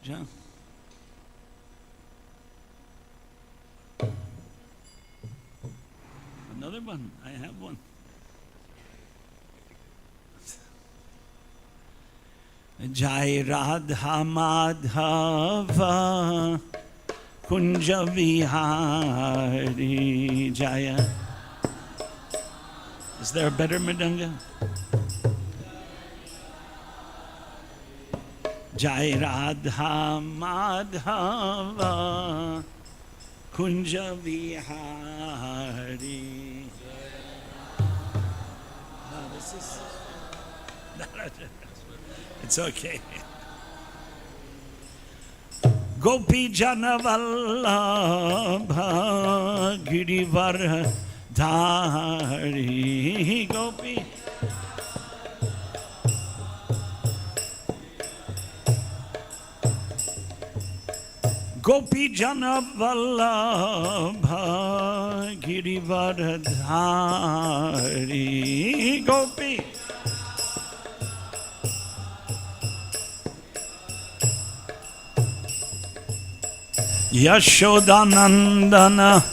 John. Another one. I have one. Jai Radha Madhava Kunja Vihari Jaya. Is there a better mridanga? Jai Radha Madhava Kunja Vihari. No, this is... It's okay. Gopi Jana Vallabha Girivara Dhari Gopi. Gopi Jana Vallabha Girivara Dhari Gopi. Yashodanandana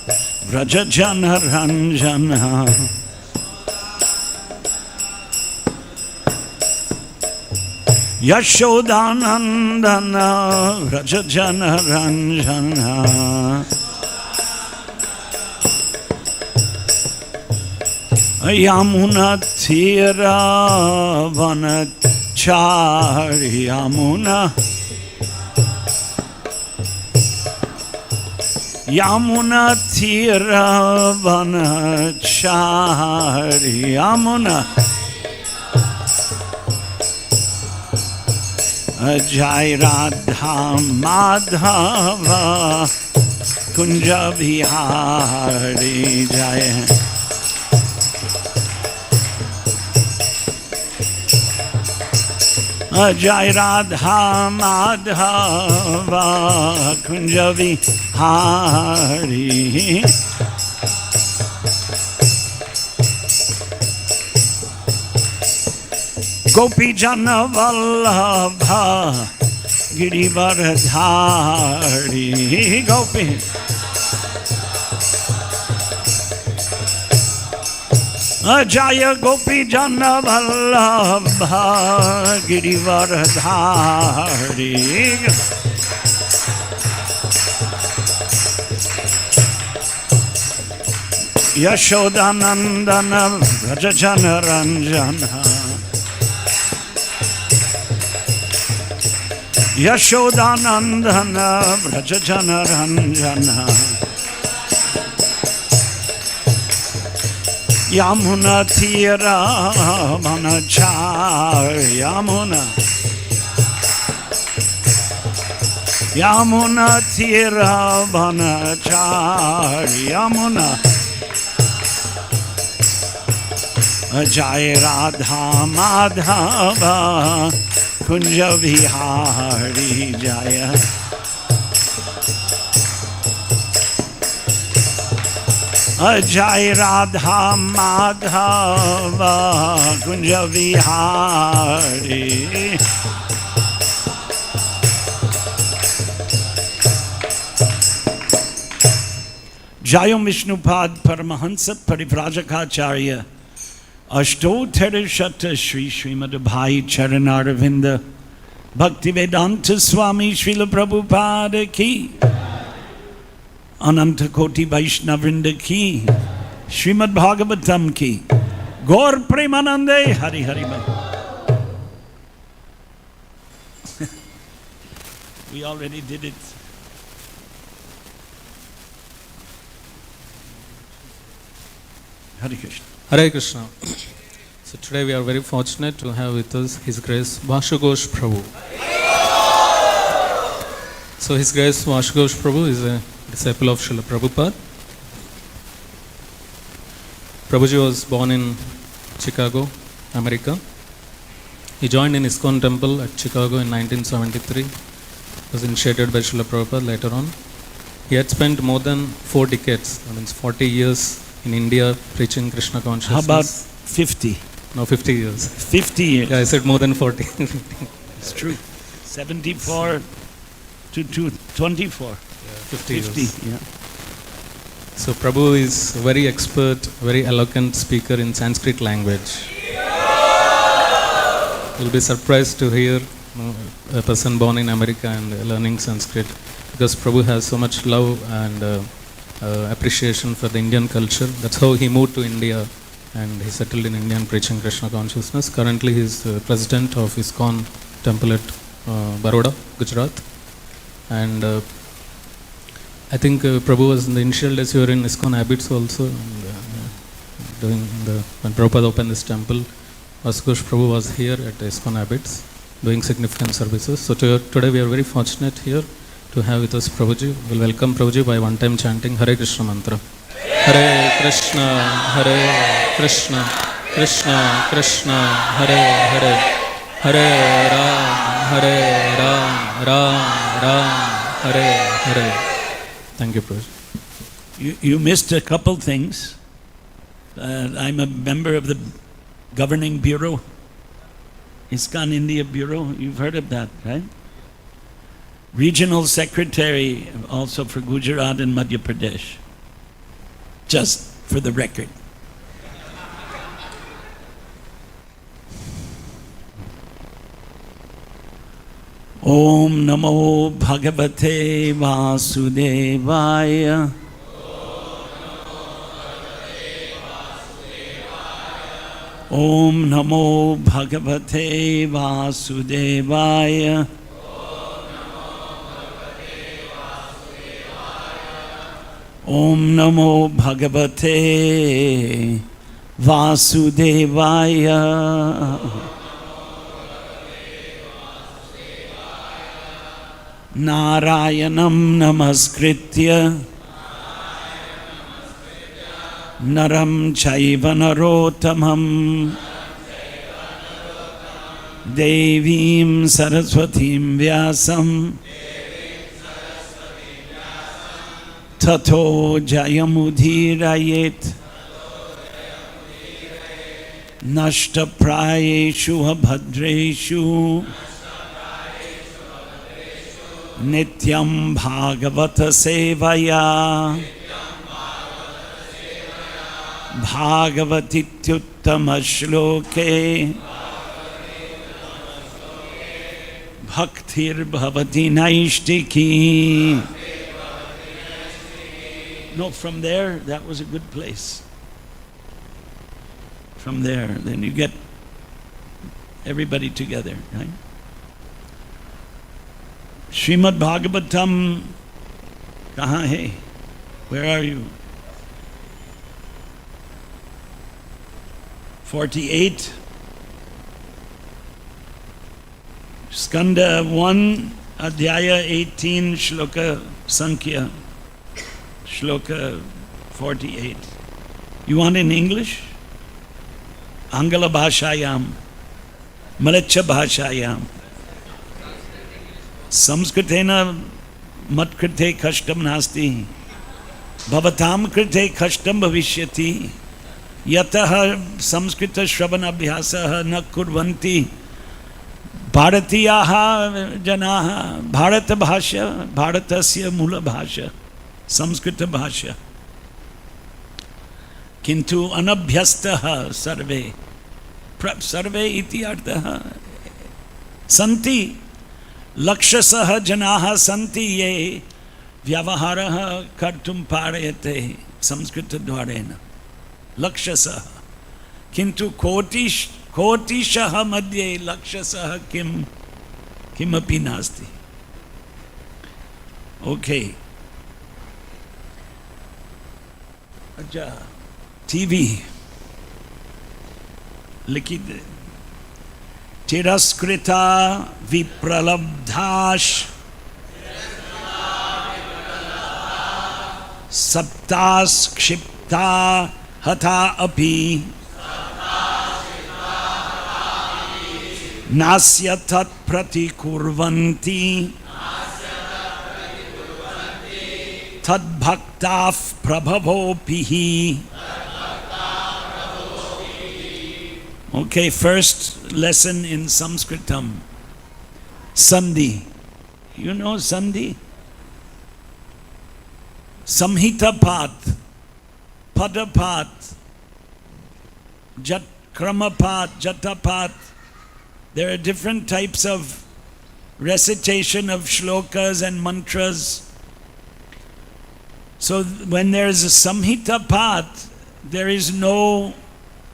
Vrajajana Ranjana Yashodanandana Vrajajana Ranjana Yamuna Tira Vanachari Yamuna Yamuna Tira Vanachari Yamuna Jai Radha Madhava Kunja Vihari Jai. Jai Radha Madhava Kunja Vihari. Gopi Jana Vallabha Girivara Dhari Gopi. Jaya Gopi Jana Vallabha Girivara Dhari. Yashodanandana Vrajajana Ranjana Yashodanandana Vrajajana Ranjana Yamuna Tira Vanachari Yamuna Yamuna Tira Vanachari Yamuna Jai Radha Madhava Kunja Vihari Jaya. Jai Radha Madhava Kunja Vihari. Jayam Vishnupad Paramahansa Parivrajacharya Ashtottara Shata Shri Śrīmad-Bhāgavatam Charanaravinda Bhaktivedanta Swami Srila Prabhupada ki Ananta Koti Vaishnavrinda ki Śrīmad-Bhāgavatam ki Gaur Premanande Hari Hari Bol. We already did it. Hare Krishna. Hare Krishna. So today we are very fortunate to have with us His Grace Basu Ghosh Prabhu. So His Grace Basu Ghosh Prabhu is a disciple of Srila Prabhupada. Prabhuji was born in Chicago, America. He joined in ISKCON temple at Chicago in 1973. Was initiated by Srila Prabhupada later on. He had spent more than 4 decades, that means 40 years in India preaching Krishna consciousness. How about 50? No, 50 years. 50 years. Yeah, I said more than 40. It's true. 74. to 24. 50 years. 50, yeah. So Prabhu is a very expert, very eloquent speaker in Sanskrit language. You'll be surprised to hear a person born in America and learning Sanskrit, because Prabhu has so much love and appreciation for the Indian culture. That's how he moved to India and he settled in India and preaching Krishna consciousness. Currently he is president of ISKCON temple at Baroda, Gujarat. And I think Prabhu was in the initial days, you were in ISKCON habits also. And, when Prabhupada opened this temple, Ghosh Prabhu was here at ISKCON habits doing significant services. So today we are very fortunate here to have with us Prabhuji. We'll welcome Prabhuji by one time chanting Hare Krishna mantra. Hare Krishna, Krishna Krishna, Hare Hare, Hare Ram, Ram, Hare Hare. Thank you, Prabhuji. You missed a couple things. I'm a member of the governing bureau, ISKCON India Bureau. You've heard of that, right? Regional secretary also for Gujarat and Madhya Pradesh. Just for the record. Om Namo Bhagavate Vasudevaya. Om Namo Bhagavate Vasudevaya. Om Namo Bhagavate Vasudevaya. Narayanam Namaskritya Naram Chaiva Narottamam Devim Saraswatim Vyasam Tato Jayamudhirayet Nashta Prayeshu Abhadreshu Nityam Bhagavata Sevaya Bhagavatityuttama Shloke Bhaktir Bhavati Naishtiki. No, from there, that was a good place. From there, then you get everybody together, right? Śrīmad-Bhāgavatam, kahan hai? Where are you? 48. Skanda 1, Adhyaya 18, Shloka Sankhya. Shloka 48. You want in English? Angala Bhashayam, Malacha Bhashayam. Samskritena matkrite kashtam nasti. Bhavatam krite kashtam bhavishyati. Yataha samskrita shravana abhyasaha na kurvanti. Bharatiyaha janaha. Bharata bhasha. Bharatasya mula bhasha. Samskrita bhasha. Kintu anabhyastaha sarve. Sarve iti artaha. Santi. Lakshasaha janaha santi ye vyavaharaha kartum parayate samskrita dvarena. Lakshasaha. Kintu kotishaha madhye lakshasaha kimapi nasti. Okay. Acha. TV. Likhi Tiraskrita vipralabdhash saptas kshipta hatha api nasya tat pratikurvanti tad bhaktaf prabhavopihi. Okay, first lesson in Sanskritam. Sandhi. You know sandhi? Samhita path, pada path, krama path, jata path. There are different types of recitation of shlokas and mantras. So when there is a samhita path, there is no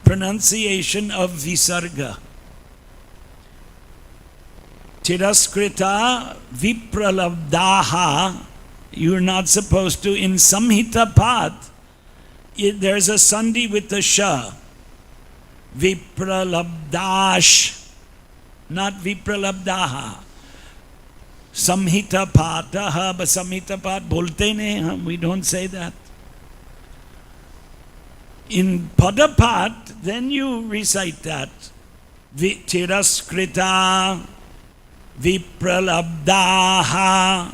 pronunciation of visarga. Tiraskrita vipralabdaha, you're not supposed to. In samhita path, there's a sandhi with the sha. Vipralabdash, not vipralabdaha. Samhita pataha, but samhita pat bolte nahi, we don't say that. In padapat, then you recite that. Tiraskrita vipralabdaha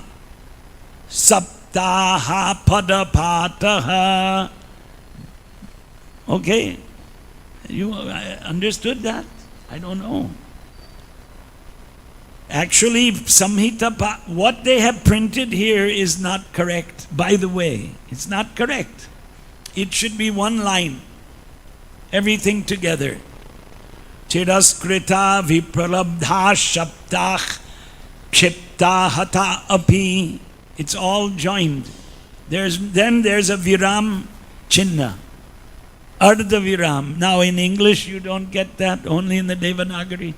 saptaha padapataha. Okay? You understood that? I don't know. Actually, Samhita, what they have printed here is not correct. By the way, it's not correct. It should be one line. Everything together. Chiraskrita vipralabdha shaptah kshipta hata api. It's all joined. Then there's a viram chinna. Ardha viram. Now in English you don't get that, only in the Devanagari.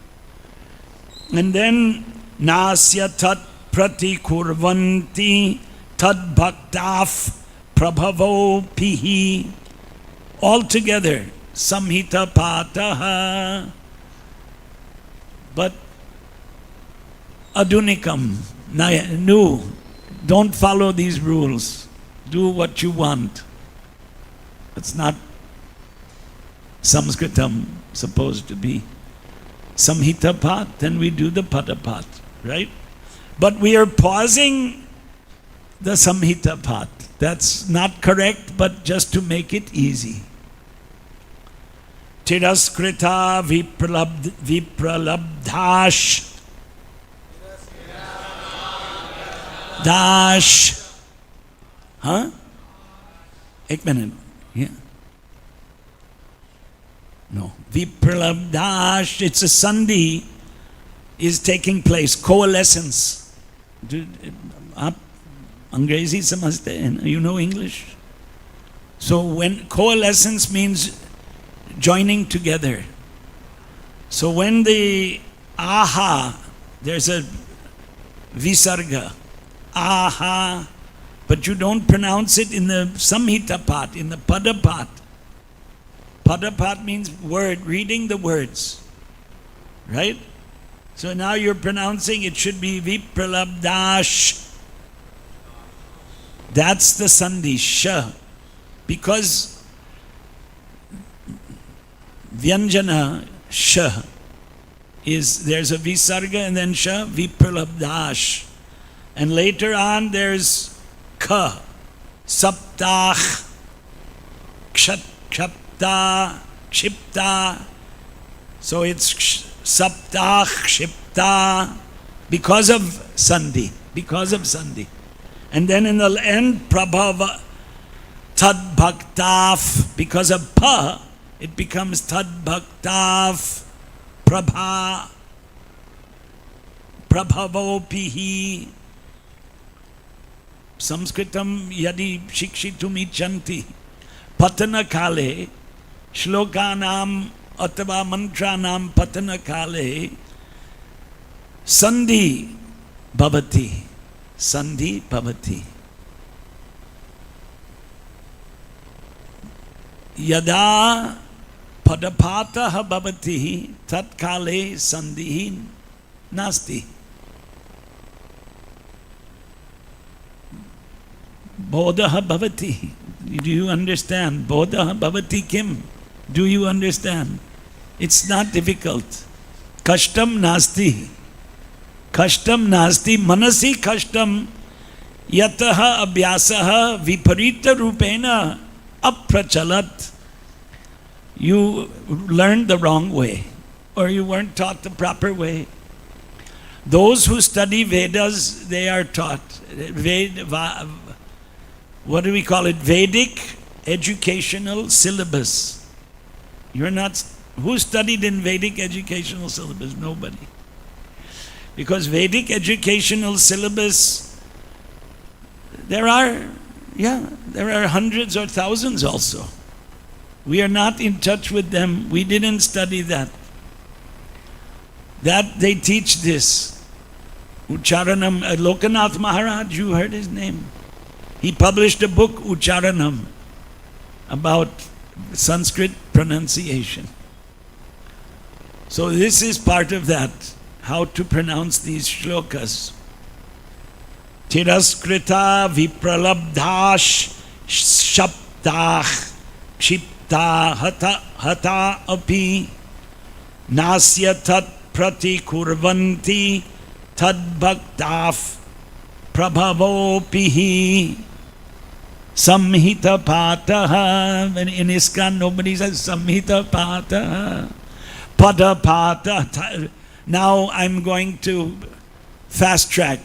And then nasya tat pratikurvanti tad bhaktaf prabhavo pihi. All together. Samhita pataha. But adunikam, no, don't follow these rules. Do what you want. It's not Sanskritam supposed to be. Samhita pat, then we do the padapat, right? But we are pausing the Samhita pat. That's not correct, but just to make it easy. Tiraskrita vipralabdhash dash. Huh? Ek minute. Yeah. No. Vipralabdhash, it's a sandhi is taking place. Coalescence. Aap Angrezi samajhte hain? You know English? So when coalescence means joining together. So when the aha, there's a visarga, aha, but you don't pronounce it in the samhita part, in the pada part. Pada part means word, reading the words, right? So now you're pronouncing, it should be vipralabdash. That's the sandhi, sha. Because Vyanjana, sha, is, there's a visarga and then sha, vipralabdash. And later on there's ka, saptah, kshapta, kshipta. So it's saptah, kshipta, because of sandhi, And then in the end, prabhava, tad bhaktaf, because of pa, it becomes tad bhaktaf, prabhavopihi. Sanskritam yadi shikshitum ichanti patana kale shlokanam atava mantranam patana kale sandhi bhavati. Yada padapataha bhavati tatkale sandhi nasti. Bodha bhavati. Do you understand? Bodha bhavati kim? Do you understand? It's not difficult. Kashtam nasti. Kashtam nasti. Manasi kashtam yataha abhyasaha viparita rupena aprachalat. You learned the wrong way, or you weren't taught the proper way. Those who study Vedas, they are taught. What do we call it? Vedic educational syllabus. You're not. Who studied in Vedic educational syllabus? Nobody. Because Vedic educational syllabus, there are hundreds or thousands also. We are not in touch with them. We didn't study that. That they teach this. Ucharanam, Lokanath Maharaj, you heard his name. He published a book, Ucharanam, about Sanskrit pronunciation. So this is part of that, how to pronounce these shlokas. Tiraskrita vipralabdhash shaptah kshipta hata api nasya tat pratikurvanti tad bhaktaf prabhavopihi samhita pataha. In ISKCON nobody says samhita pataha. Pada pata. Now I'm going to fast track.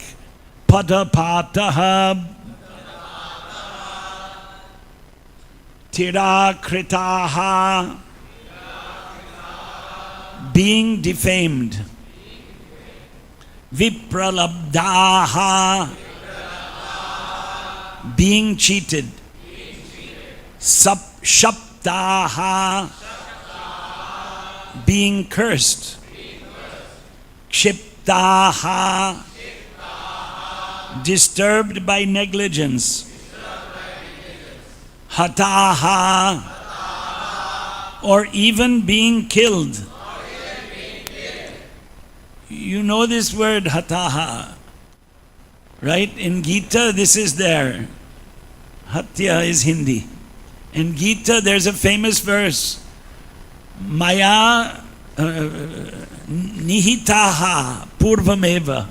Pada pataha. Tira kritaha. Being defamed. Vipralabdaha. Being cheated. Shaptaha. Being cursed. Kshiptaha. Disturbed by negligence. Hataha. Or even being killed. You know this word hataha, right? In Gita, this is there. Hatya is Hindi. In Gita, there's a famous verse. Maya nihitaha purvameva.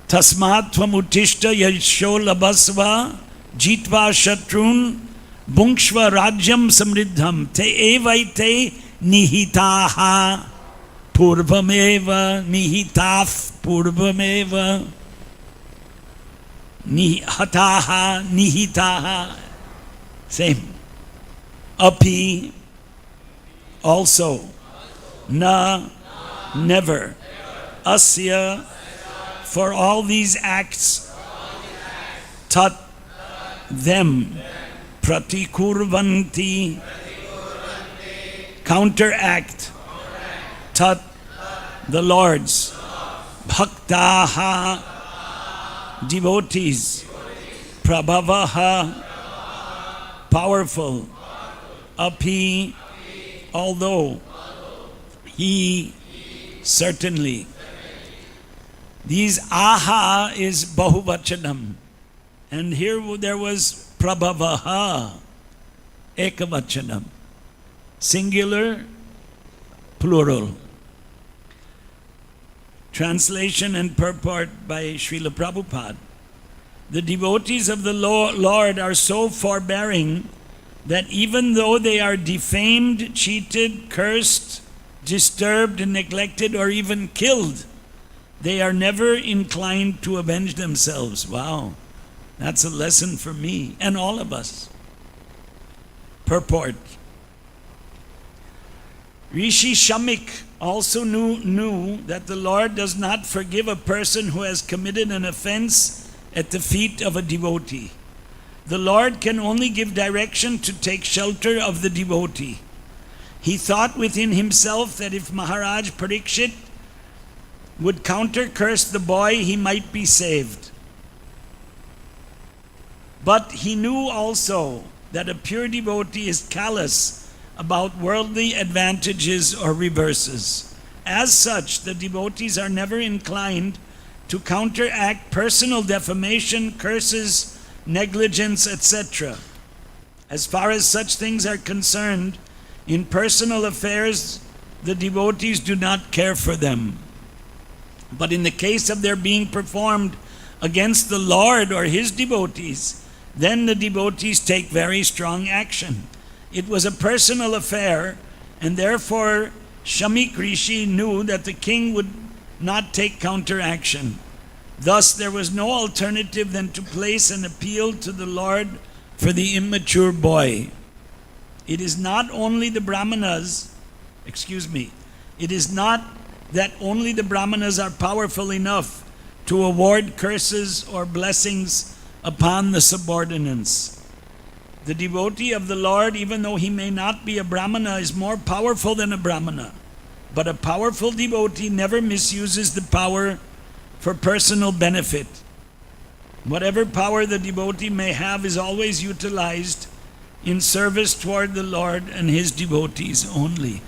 Tasmat tvamutishta yasho labasva jitva shatrun bhungshva rajyam samriddham te evaite nihitaha purvameva nihitaf purvameva nihataha nihitaha. Same. Api, also. Na, never. Asya, for all these acts. Tat, them. Pratikurvanti, counteract. Tat, the Lord's. Bhaktaha, devotees. Prabhavaha, powerful. Api, although. He, certainly. These aha is bahuvachanam. And here there was prabhavaha, ekavachanam. Singular, plural. Translation and purport by Srila Prabhupada. The devotees of the Lord are so forbearing that even though they are defamed, cheated, cursed, disturbed, neglected, or even killed, they are never inclined to avenge themselves. Wow, that's a lesson for me and all of us. Purport. Rishi Shamik also knew that the Lord does not forgive a person who has committed an offense at the feet of a devotee. The Lord can only give direction to take shelter of the devotee. He thought within himself that if Maharaja Pariksit would counter-curse the boy, he might be saved. But he knew also that a pure devotee is callous about worldly advantages or reverses. As such, the devotees are never inclined to counteract personal defamation, curses, negligence, etc. As far as such things are concerned, in personal affairs, the devotees do not care for them. But in the case of their being performed against the Lord or his devotees, then the devotees take very strong action. It was a personal affair, and therefore Shamik Rishi knew that the king would not take counteraction. Thus, there was no alternative than to place an appeal to the Lord for the immature boy. It is not only the Brahmanas, it is not that only the Brahmanas are powerful enough to award curses or blessings upon the subordinates. The devotee of the Lord, even though he may not be a Brahmana, is more powerful than a Brahmana. But a powerful devotee never misuses the power for personal benefit. Whatever power the devotee may have is always utilized in service toward the Lord and His devotees only.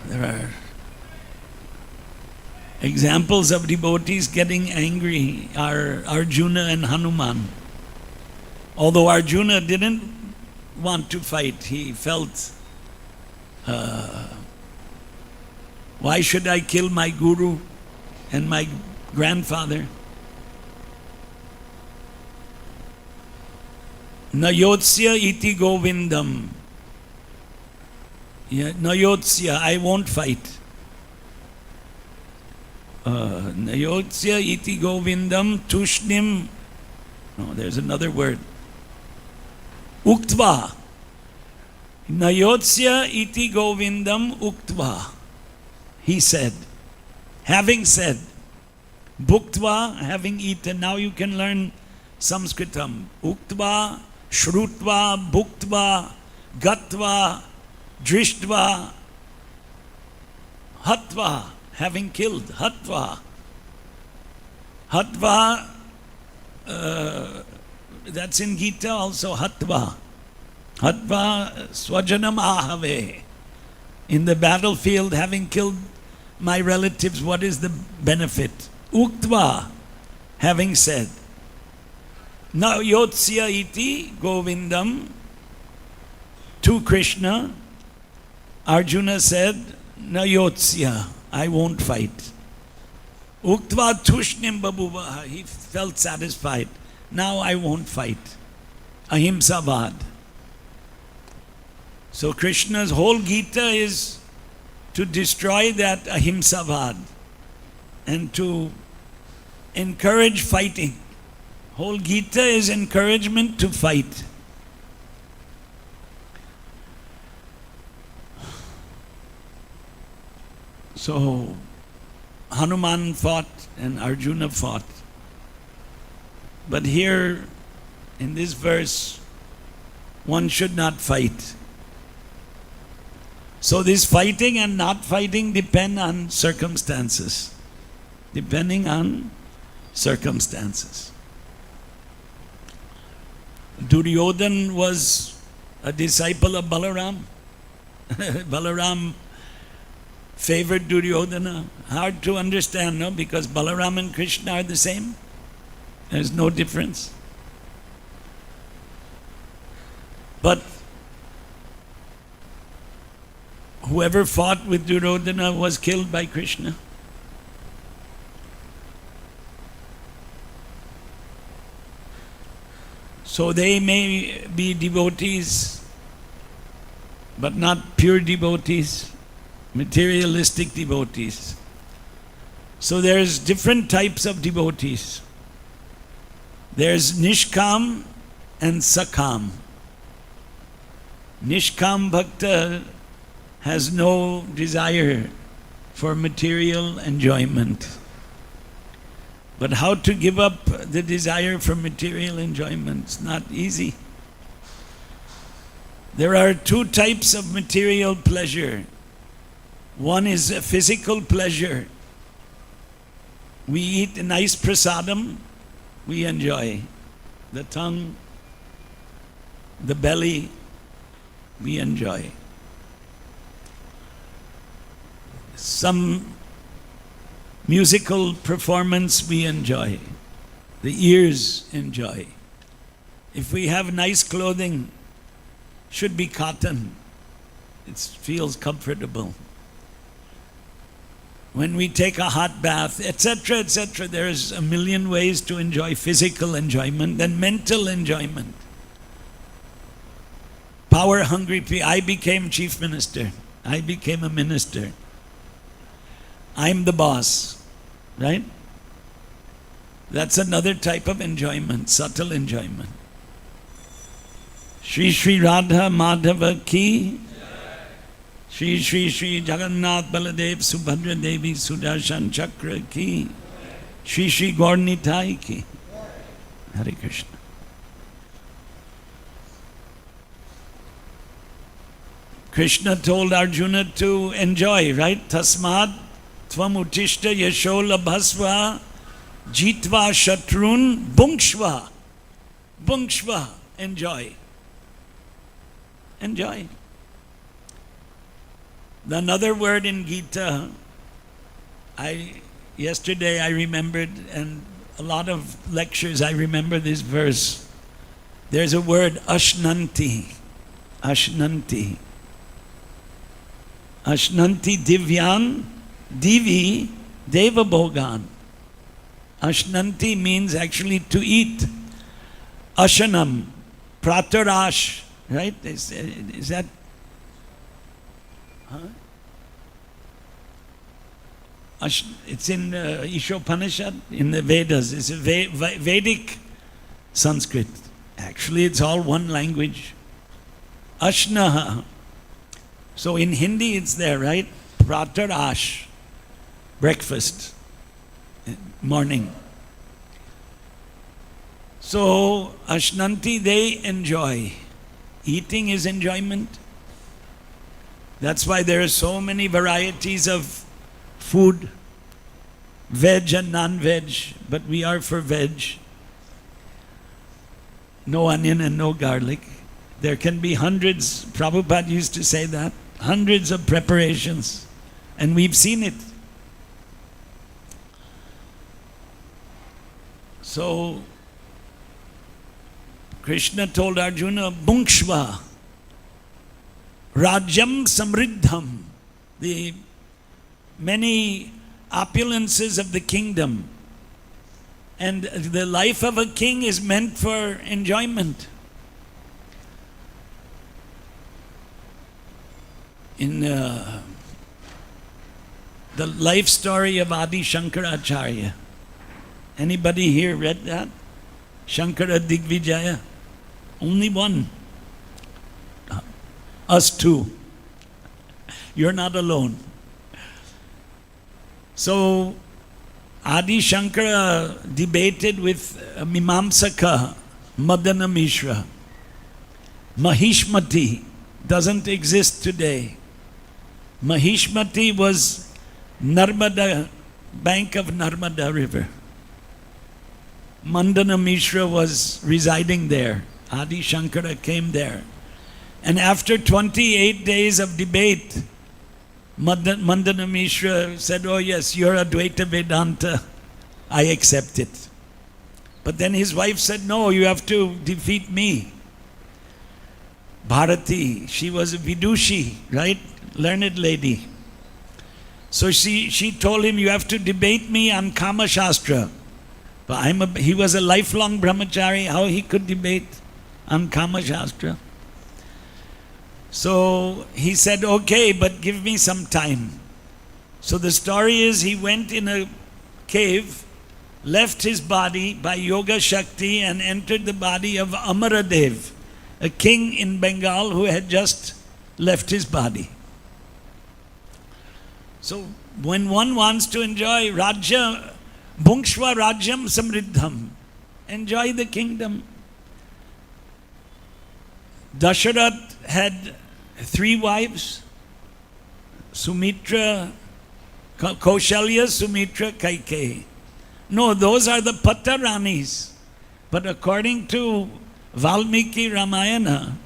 There are examples of devotees getting angry are Arjuna and Hanuman. Although Arjuna didn't want to fight, he felt, why should I kill my guru and my grandfather? Nayotsya iti govindam. Nayotsya, I won't fight. Nayotsya iti govindam tushnim. No, there's another word. Uktva. Nayotsya iti govindam uktva. He said. Having said. Bhuktva, having eaten. Now you can learn Sanskritam. Uktva, shrutva, bhuktva, gatva, drishtva, hatva, having killed, hatva. Hatva, that's in Gita also, hatva. Hatva swajanam ahave. In the battlefield, having killed my relatives, what is the benefit? Uktva, having said. Now yotsya iti govindam, to Krishna, Arjuna said, na yotsya, I won't fight. Uktva tushnim babuvaha, he felt satisfied. Now I won't fight. Ahimsavad. So Krishna's whole Gita is to destroy that ahimsavad and to encourage fighting. Whole Gita is encouragement to fight. So Hanuman fought and Arjuna fought. But here in this verse, one should not fight. So this fighting and not fighting depend on circumstances. Depending on circumstances. Duryodhan was a disciple of Balaram. Balaram favored Duryodhana. Hard to understand, no? Because Balaram and Krishna are the same. There's no difference. But whoever fought with Duryodhana was killed by Krishna. So they may be devotees, but not pure devotees, materialistic devotees. So there's different types of devotees. There's Nishkam and Sakam. Nishkam Bhakta has no desire for material enjoyment. But how to give up the desire for material enjoyment? It's not easy. There are two types of material pleasure. One is a physical pleasure. We eat a nice prasadam, we enjoy. The tongue, the belly, we enjoy. Some musical performance we enjoy. The ears enjoy. If we have nice clothing, should be cotton. It feels comfortable. when we take a hot bath, etc., etc. There's a million ways to enjoy physical enjoyment and mental enjoyment. Power hungry people. I became chief minister. I became a minister. I'm the boss, right? That's another type of enjoyment, subtle enjoyment. Shri Shri Radha Madhava ki, Shri Shri Shri Jagannath Baladev Subhadra Devi Sudarshan Chakra ki, Shri Shri Gaur Nitai ki. Hare Krishna. Krishna told Arjuna to enjoy, right? Tasmad tvam utishta yasho labhasva jitva shatrun bhungshva. Bhungshva. Enjoy. Enjoy. Another word in Gita, yesterday I remembered, and a lot of lectures I remember this verse. There's a word, ashnanti. Ashnanti. Ashnanti divyan divi deva bhogan. Ashnanti means actually to eat. Ashanam, pratarash, right? Is that? Huh? It's in Ishopanishad, in the Vedas. It's a Vedic Sanskrit. Actually, it's all one language. Ashnaha. So in Hindi, it's there, right? Pratarash, breakfast, morning. So, Ashnanti, they enjoy. Eating is enjoyment. That's why there are so many varieties of food, veg and non-veg, but we are for veg. No onion and no garlic. There can be hundreds, Prabhupada used to say that, hundreds of preparations, and we've seen it. So, Krishna told Arjuna, Bhungshva, Rajyam Samriddham, the many opulences of the kingdom. And the life of a king is meant for enjoyment. In the life story of Adi Shankaracharya. Anybody here read that? Shankara Digvijaya? Only one. Us two. You're not alone. So, Adi Shankara debated with Mimamsaka, Madana Mishra. Mahishmati doesn't exist today. Mahishmati was Narmada, bank of Narmada river. Mandana Mishra was residing there. Adi Shankara came there. And after 28 days of debate, Mandana Mishra said, oh yes, you're Advaita Vedanta, I accept it. But then his wife said, no, you have to defeat me. Bharati, she was a Vidushi, right? Learned lady. So she told him, you have to debate me on Kama Shastra. But he was a lifelong brahmachari, how he could debate on Kama Shastra? So he said, okay, but give me some time. So the story is he went in a cave, left his body by Yoga Shakti and entered the body of Amaradev, a king in Bengal who had just left his body. So when one wants to enjoy Rajya, Bhungshva Rajyam Samriddham, enjoy the kingdom. Dasharath had 3 wives, Sumitra, Kaushalya, Sumitra, Kaikeyi. No, those are the Pataranis. But according to Valmiki Ramayana,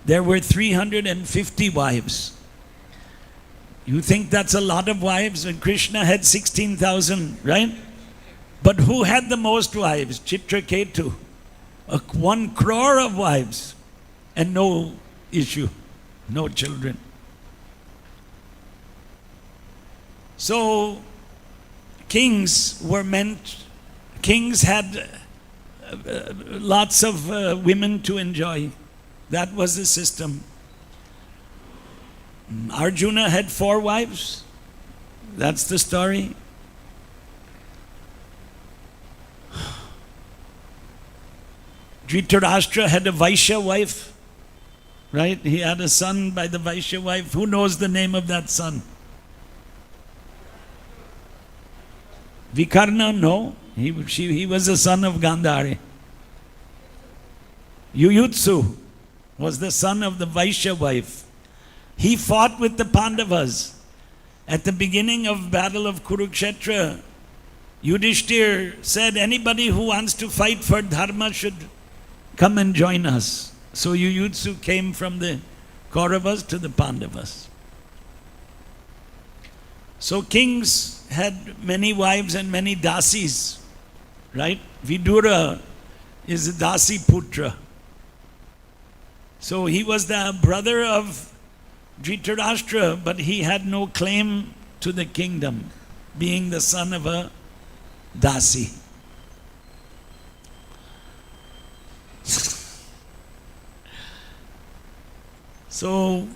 there were 350 wives. You think that's a lot of wives? And Krishna had 16,000, right? But who had the most wives? Chitraketu. 1 crore of wives. And no issue, no children. So kings had lots of women to enjoy. That was the system. Arjuna had 4 wives. That's the story. Dhritarashtra had a Vaishya wife, right? He had a son by the Vaishya wife. Who knows the name of that son? Vikarna? No. He was the son of Gandhari. Yuyutsu was the son of the Vaishya wife. He fought with the Pandavas. At the beginning of battle of Kurukshetra, Yudhishthir said, anybody who wants to fight for dharma should come and join us. So Yuyutsu came from the Kauravas to the Pandavas. So kings had many wives and many dasis, right? Vidura is a dasi putra. So he was the brother of Dhritarashtra, but he had no claim to the kingdom, being the son of a dasi. So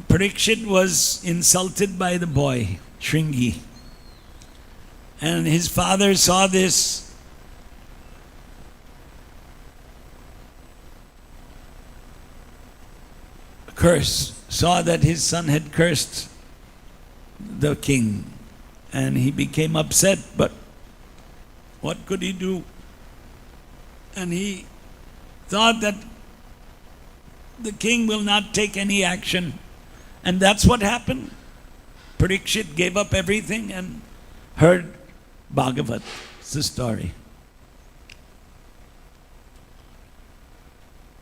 Pariksit was insulted by the boy, Shringi. And his father saw this. Curse, saw that his son had cursed the king, and he became upset, but what could he do? And he thought that the king will not take any action, and that's what happened. Pariksit gave up everything and heard Bhagavat. It's the story.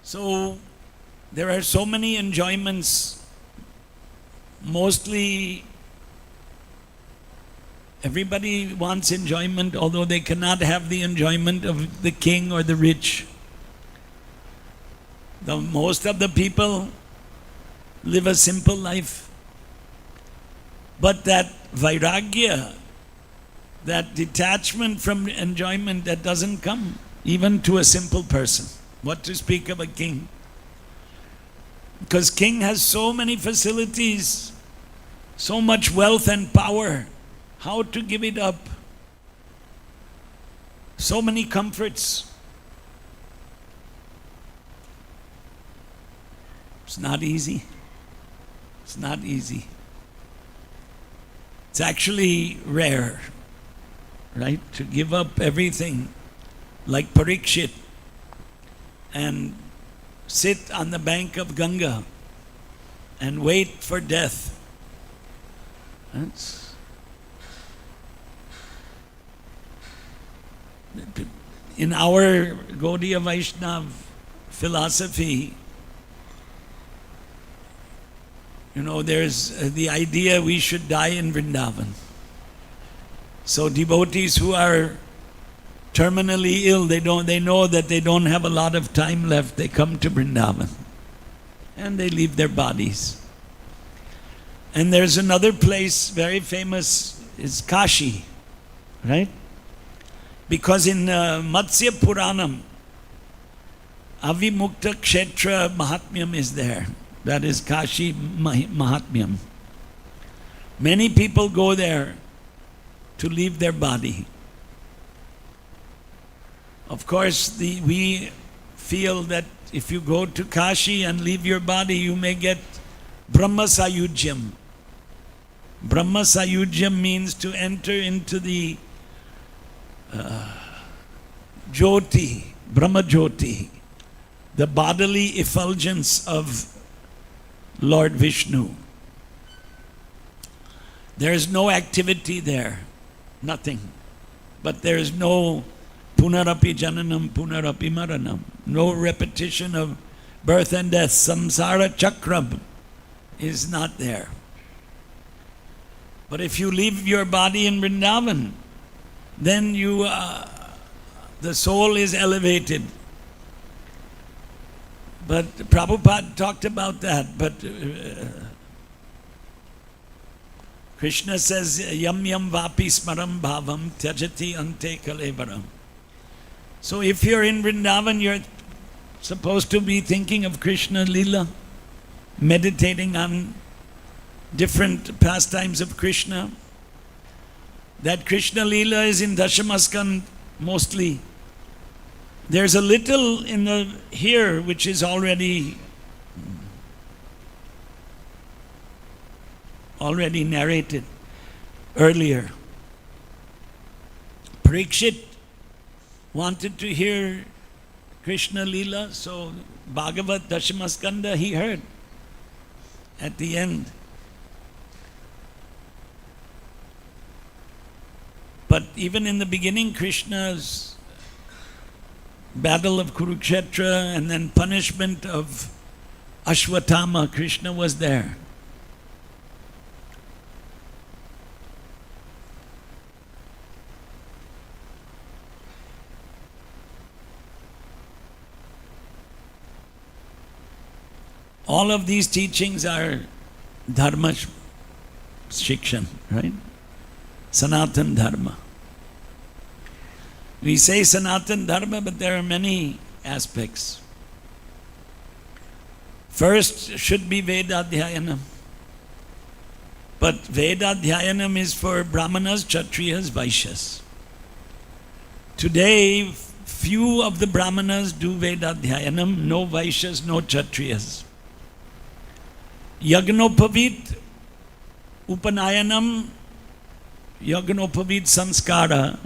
So there are so many enjoyments. Mostly everybody wants enjoyment, although they cannot have the enjoyment of the king or the rich. Most of the people live a simple life. But that vairagya, that detachment from enjoyment, that doesn't come even to a simple person. What to speak of a king? Because king has so many facilities, so much wealth and power. How to give it up? So many comforts. It's not easy. It's not easy. It's actually rare, right? To give up everything like Pariksit and sit on the bank of Ganga and wait for death. That's in our Gaudiya Vaishnav philosophy. There's the idea we should die in Vrindavan. So devotees who are terminally ill, they know that they don't have a lot of time left. They come to Vrindavan and they leave their bodies. And there's another place very famous, is Kashi, right? Because in Matsya Puranam, Avimukta Kshetra Mahatmyam is there. That is Kashi Mahatmyam. Many people go there to leave their body. Of course, we feel that if you go to Kashi and leave your body, you may get Brahma Sayujyam. Brahma Sayujyam means to enter into the Jyoti, Brahma Jyoti, the bodily effulgence of Lord Vishnu. There is no activity there, nothing. But there is no punarapi jananam, punarapi maranam, no repetition of birth and death. Samsara chakram is not there. But if you leave your body in Vrindavan, then the soul is elevated. But Prabhupada talked about that. But Krishna says, yam yam vapi smaram bhavam tyajati ante kalevaram. So if you're in Vrindavan, you're supposed to be thinking of Krishna Lila, meditating on different pastimes of Krishna. That Krishna Lila is in Dashamaskan mostly. There's a little in the here which is already narrated earlier. Pariksit wanted to hear Krishna Lila, so Bhagavat Dashamaskanda he heard at the end. But even in the beginning, Krishna's battle of Kurukshetra and then punishment of Ashwatthama, Krishna was there. All of these teachings are dharma shikshan, right? Sanatan dharma. We say Sanatan dharma, but there are many aspects. First should be Vedadhyayanam. But Vedadhyayanam is for Brahmanas, Kshatriyas, Vaishyas. Today, few of the Brahmanas do Vedadhyayanam, no Vaishyas, no Kshatriyas. Yagnopavit, Upanayanam, Yagnopavit Sanskara,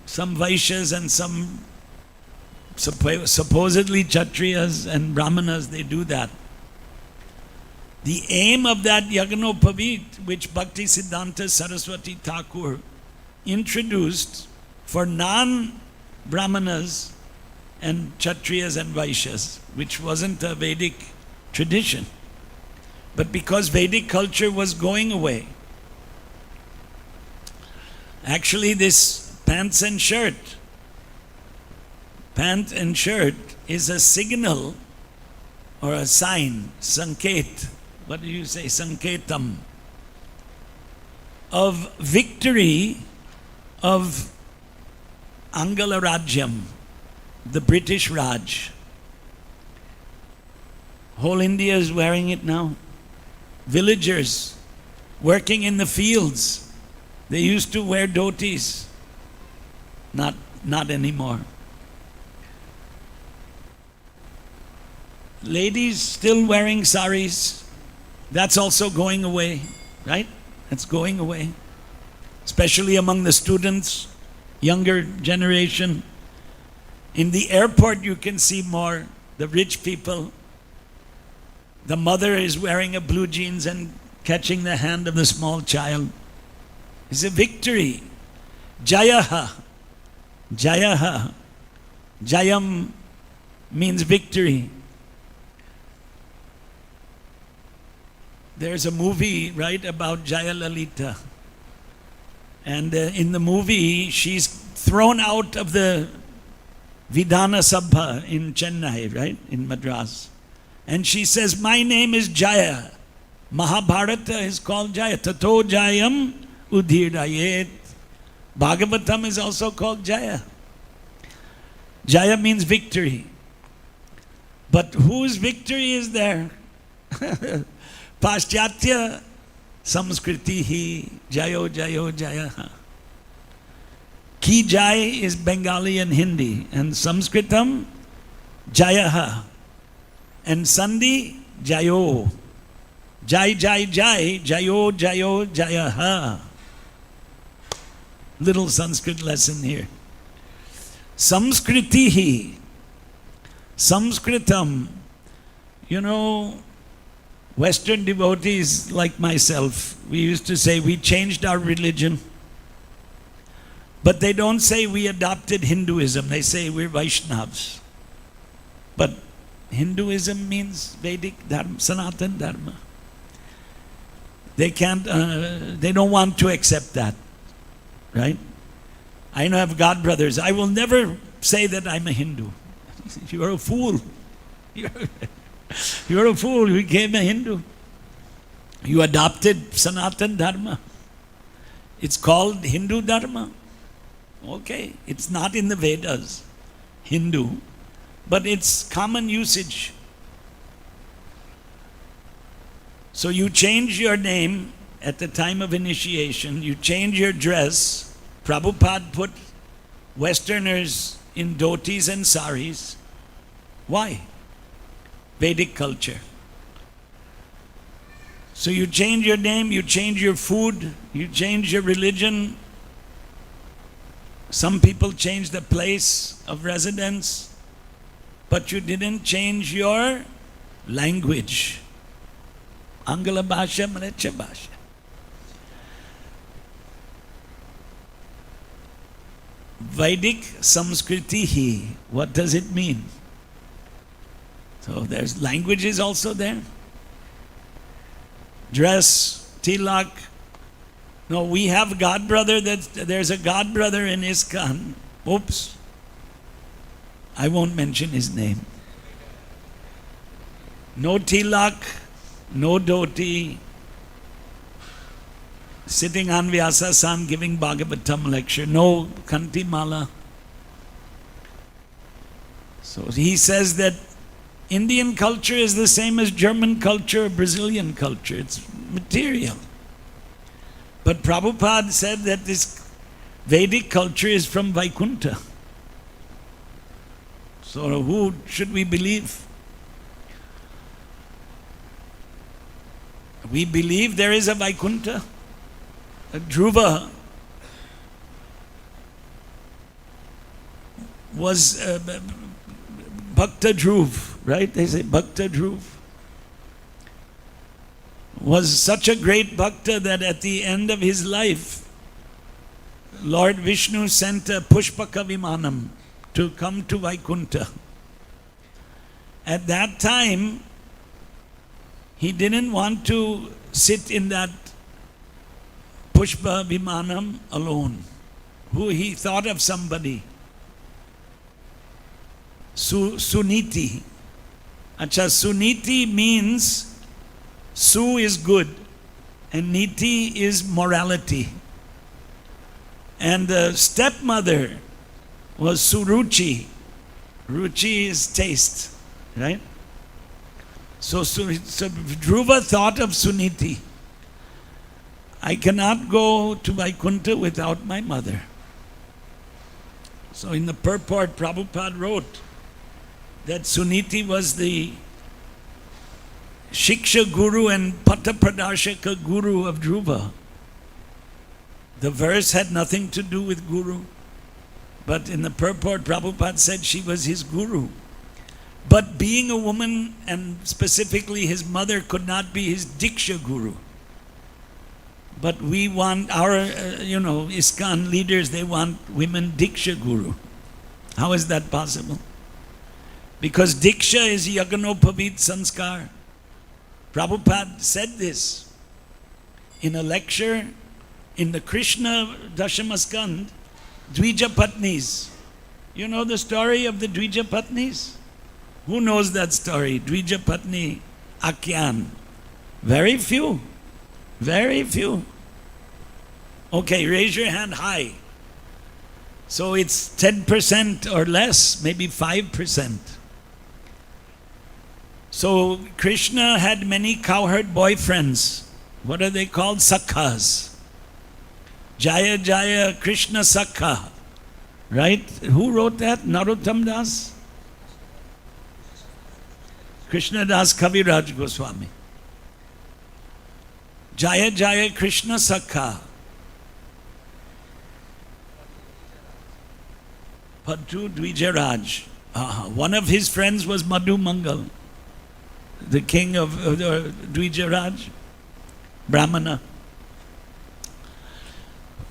some Vaishyas and some supposedly Kshatriyas and Brahmanas, they do that. The aim of that Yagnopavit, which Bhakti Siddhanta Saraswati Thakur introduced for non-Brahmanas and Kshatriyas and Vaishyas, which wasn't a Vedic tradition. But because Vedic culture was going away, actually this pant and shirt is a signal or a sign, sanket, what do you say, sanketam, of victory of Angala Rajyam, the British Raj. Whole India is wearing it now. Villagers working in the fields, they used to wear dhotis. Not anymore. Ladies still wearing saris. That's also going away, right? That's going away. Especially among the students, younger generation. In the airport you can see more, the rich people. The mother is wearing a blue jeans and catching the hand of the small child. It's a victory. Jayaha. Jayaha. Jayam means victory. There's a movie, right, about Jayalalita. And in the movie, she's thrown out of the Vidhana Sabha in Chennai, right, in Madras. And she says, my name is Jaya. Mahabharata is called Jaya. Tato Jayam Udhirayet. Bhagavatam is also called Jaya. Jaya means victory. But whose victory is there? Paschatya Samskritihi Jayo Jayo Jayaha. Ki Jai is Bengali and Hindi. And Sanskritam, Jayaha. And Sandhi, Jayo. Jai Jai Jai, Jayo Jayo Jayaha. Little Sanskrit lesson here. Samskritihi. Sanskritam. You know, Western devotees like myself, we used to say we changed our religion. But they don't say we adopted Hinduism. They say we're Vaishnavas. But Hinduism means Vedic Dharma, Sanatan Dharma. They can't, they don't want to accept that, right? I know I have God brothers. I will never say that I'm a Hindu. You're a fool. You're a fool. You became a Hindu. You adopted Sanatan Dharma. It's called Hindu Dharma. Okay, it's not in the Vedas, Hindu, but it's common usage. So you change your name at the time of initiation, you change your dress. Prabhupada put Westerners in dhotis and saris. Why? Vedic culture. So you change your name, you change your food, you change your religion. Some people change the place of residence, but you didn't change your language. Angala Bhasha, Malecha Bhasha. Vedic Samskriti. What does it mean? So there's languages also there. Dress, tilak. No, we have God brother. There's a God brother in ISKCON. Oops. I won't mention his name. No tilak, no dhoti. Sitting on Vyasadeva giving Bhagavatam lecture. No kanti mala. So he says that Indian culture is the same as German culture, Brazilian culture. It's material. But Prabhupada said that this Vedic culture is from Vaikuntha. So who should we believe? We believe there is a Vaikuntha. A Dhruva was Bhakta Dhruv, right? They say Bhakta Dhruv was such a great Bhakta that at the end of his life, Lord Vishnu sent a Pushpaka Vimanam to come to Vaikuntha. At that time, he didn't want to sit in that Pushpa Vimanam alone. Who he thought of somebody. Suniti. Acha, Suniti means Su is good and Niti is morality. And the stepmother was Suruchi. Ruchi is taste, right? So Dhruva thought of Suniti. I cannot go to Vaikuntha without my mother. So in the purport, Prabhupada wrote that Suniti was the Shiksha Guru and Pata Pradashaka Guru of Dhruva. The verse had nothing to do with Guru, but in the purport, Prabhupada said she was his Guru. But being a woman, and specifically his mother, could not be his Diksha Guru. But we want our, ISKCON leaders, they want women Diksha Guru. How is that possible? Because Diksha is Yaganopavit Sanskar. Prabhupada said this in a lecture in the Krishna Dashamaskand, Dvija Patnis. You know the story of the Dvija Patnis? Who knows that story? Dvija Patni Akyan. Very few. Very few. Okay, raise your hand high. So it's 10% or less, maybe 5%. So Krishna had many cowherd boyfriends. What are they called? Sakhas. Jaya Jaya Krishna Sakha. Right? Who wrote that? Narottam Das? Krishna Das Kaviraj Goswami. Jaya Jaya Krishna Sakha. Patu Dvijaraj. One of his friends was Madhu Mangal, the king of Dvijaraj, Brahmana.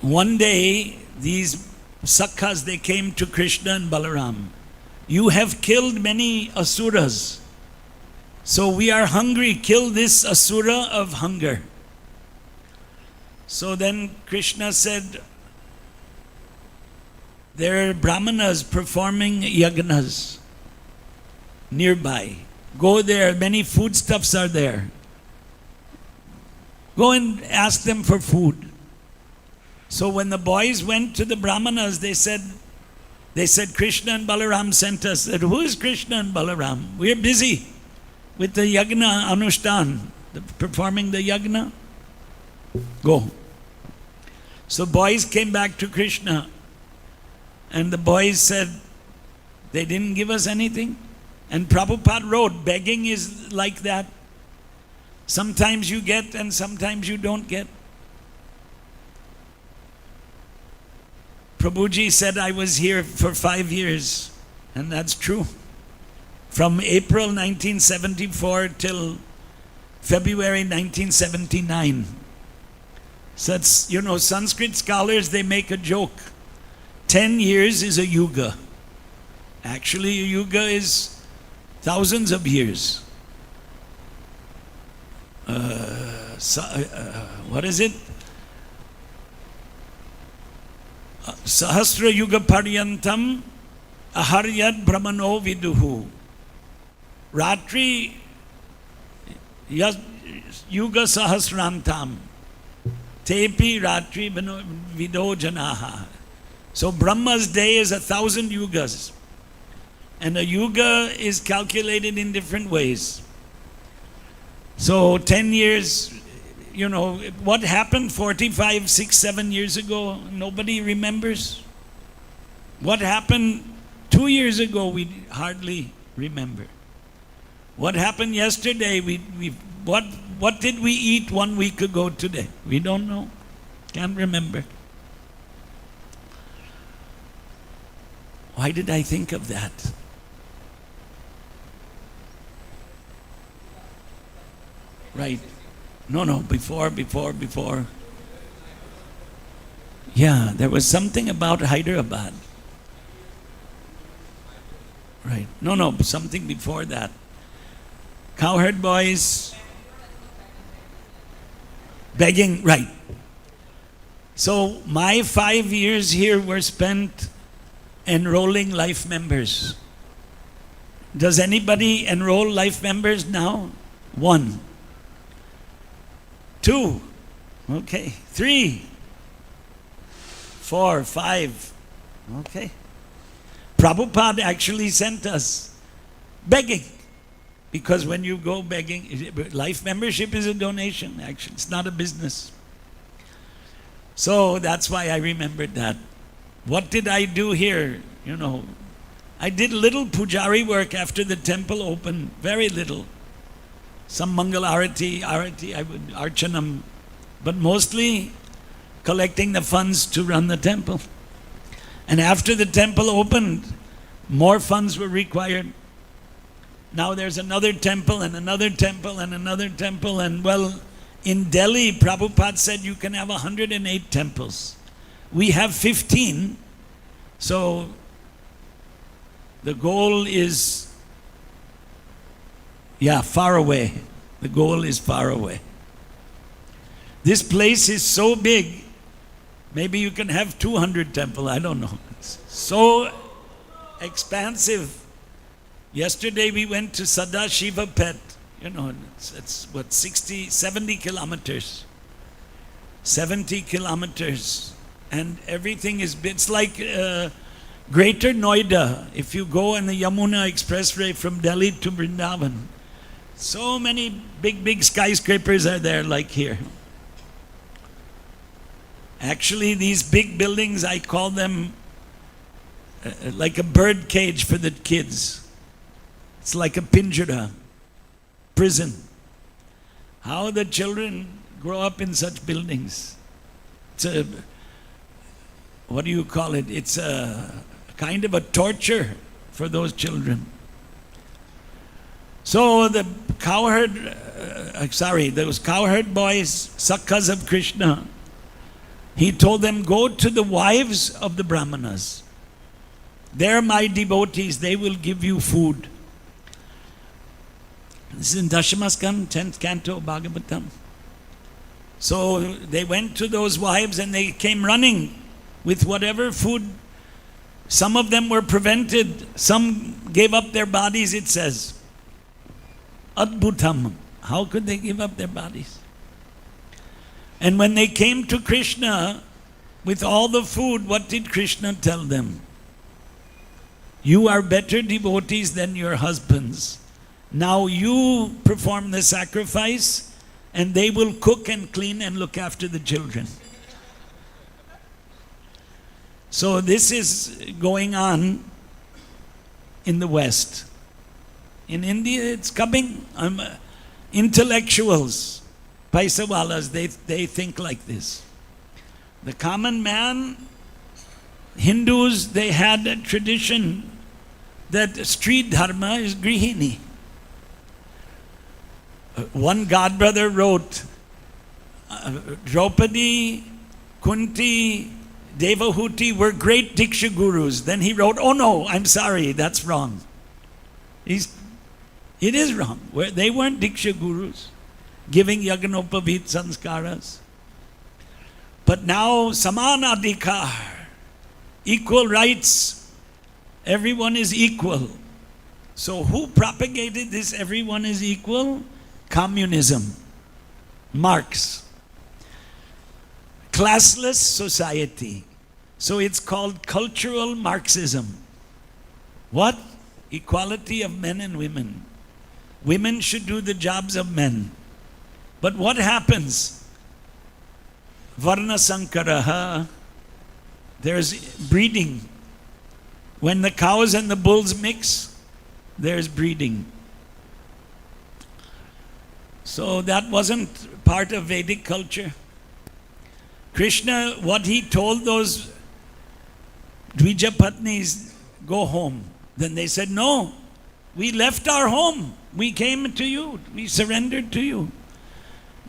One day, these Sakhas, they came to Krishna and Balaram. You have killed many asuras. So we are hungry. Kill this asura of hunger. So then Krishna said, there are brahmanas performing yagnas nearby. Go there, many foodstuffs are there. Go and ask them for food. So when the boys went to the Brahmanas, they said, Krishna and Balaram sent us. Said, who is Krishna and Balaram? We're busy with the yagna anushthan, performing the yagna. Go. So boys came back to Krishna, and the boys said, they didn't give us anything. And Prabhupada wrote, begging is like that. Sometimes you get and sometimes you don't get. Prabhuji said, I was here for 5 years, and that's true. From April 1974 till February 1979. So it's, Sanskrit scholars, they make a joke. 10 years is a yuga. Actually, a yuga is thousands of years. What is it? Sahasra yuga paryantam aharyad brahmano viduhu. Ratri yuga sahasrantam tepi ratri vido janaha. So Brahma's day is 1,000 yugas. And a yuga is calculated in different ways. So 10 years, what happened 45, 6, 7 years ago, nobody remembers. What happened 2 years ago, we hardly remember. What happened yesterday, what did we eat 1 week ago today? We don't know. Can't remember. Why did I think of that? Right. No, before. Yeah, there was something about Hyderabad. Right. No, something before that. Cowherd boys. Begging, right. So my 5 years here were spent enrolling life members. Does anybody enroll life members now? 1. 2. Okay. 3. 4, 5. Okay. Prabhupada actually sent us begging. Because when you go begging, life membership is a donation, actually. It's not a business. So that's why I remembered that. What did I do here? I did little pujari work after the temple opened. Very little. Some Mangal Arati, I would Archanam, but mostly collecting the funds to run the temple. And after the temple opened, more funds were required. Now there's another temple and another temple and another temple, and in Delhi, Prabhupada said you can have 108 temples. We have 15, so the goal is far away. The goal is far away. This place is so big, maybe you can have 200 temples, I don't know. It's so expansive. Yesterday we went to Sadashiva Pet. It's 70 kilometers. 70 kilometers. And everything it's like Greater Noida. If you go on the Yamuna Expressway from Delhi to Vrindavan, so many big skyscrapers are there like here. Actually, these big buildings, I call them like a bird cage for the kids. It's like a pinjara, prison. How the children grow up in such buildings. It's a, what do you call it? It's a kind of a torture for those children. So the those cowherd boys, Sakkas of Krishna, he told them, go to the wives of the Brahmanas. They're my devotees, they will give you food. This is in Dashamaskam, 10th canto, Bhagavatam. So they went to those wives and they came running with whatever food. Some of them were prevented, some gave up their bodies, it says. Adbhutam. How could they give up their bodies? And when they came to Krishna with all the food, what did Krishna tell them? You are better devotees than your husbands. Now you perform the sacrifice and they will cook and clean and look after the children. So this is going on in the West. In India it's coming. Intellectuals, paisawalas, they think like this. The common man, Hindus, they had a tradition that street dharma is grihini. One godbrother wrote, Draupadi, Kunti, Devahuti were great Diksha gurus. Then he wrote, oh no, I'm sorry, that's wrong. It is wrong. They weren't Diksha gurus, giving Yagnopavit sanskaras. But now, Samana Adhikar, equal rights, everyone is equal. So who propagated this everyone is equal? Communism, Marx. Classless society. So it's called cultural Marxism. What? Equality of men and women. Women should do the jobs of men. But what happens? Varna Sankaraha, there's breeding. When the cows and the bulls mix, there's breeding. So that wasn't part of Vedic culture. Krishna, what he told those Dvija Patnis, go home. Then they said, no, we left our home. We came to you. We surrendered to you.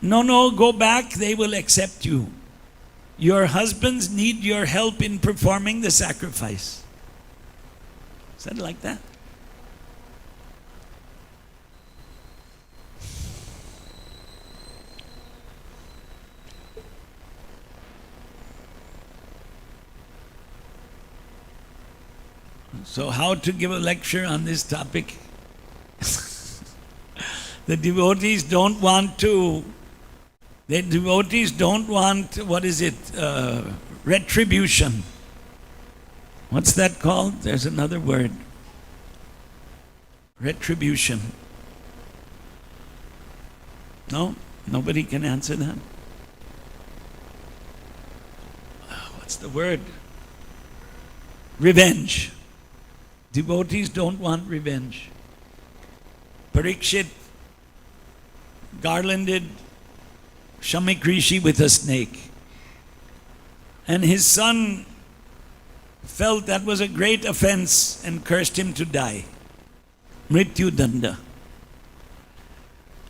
No, go back. They will accept you. Your husbands need your help in performing the sacrifice. Said like that. So how to give a lecture on this topic? The devotees don't want to, what is it, retribution. What's that called? There's another word. Retribution. No? Nobody can answer that? What's the word? Revenge. Devotees don't want revenge. Pariksit garlanded Shamik Rishi with a snake. And his son felt that was a great offense and cursed him to die. Mrityu Danda.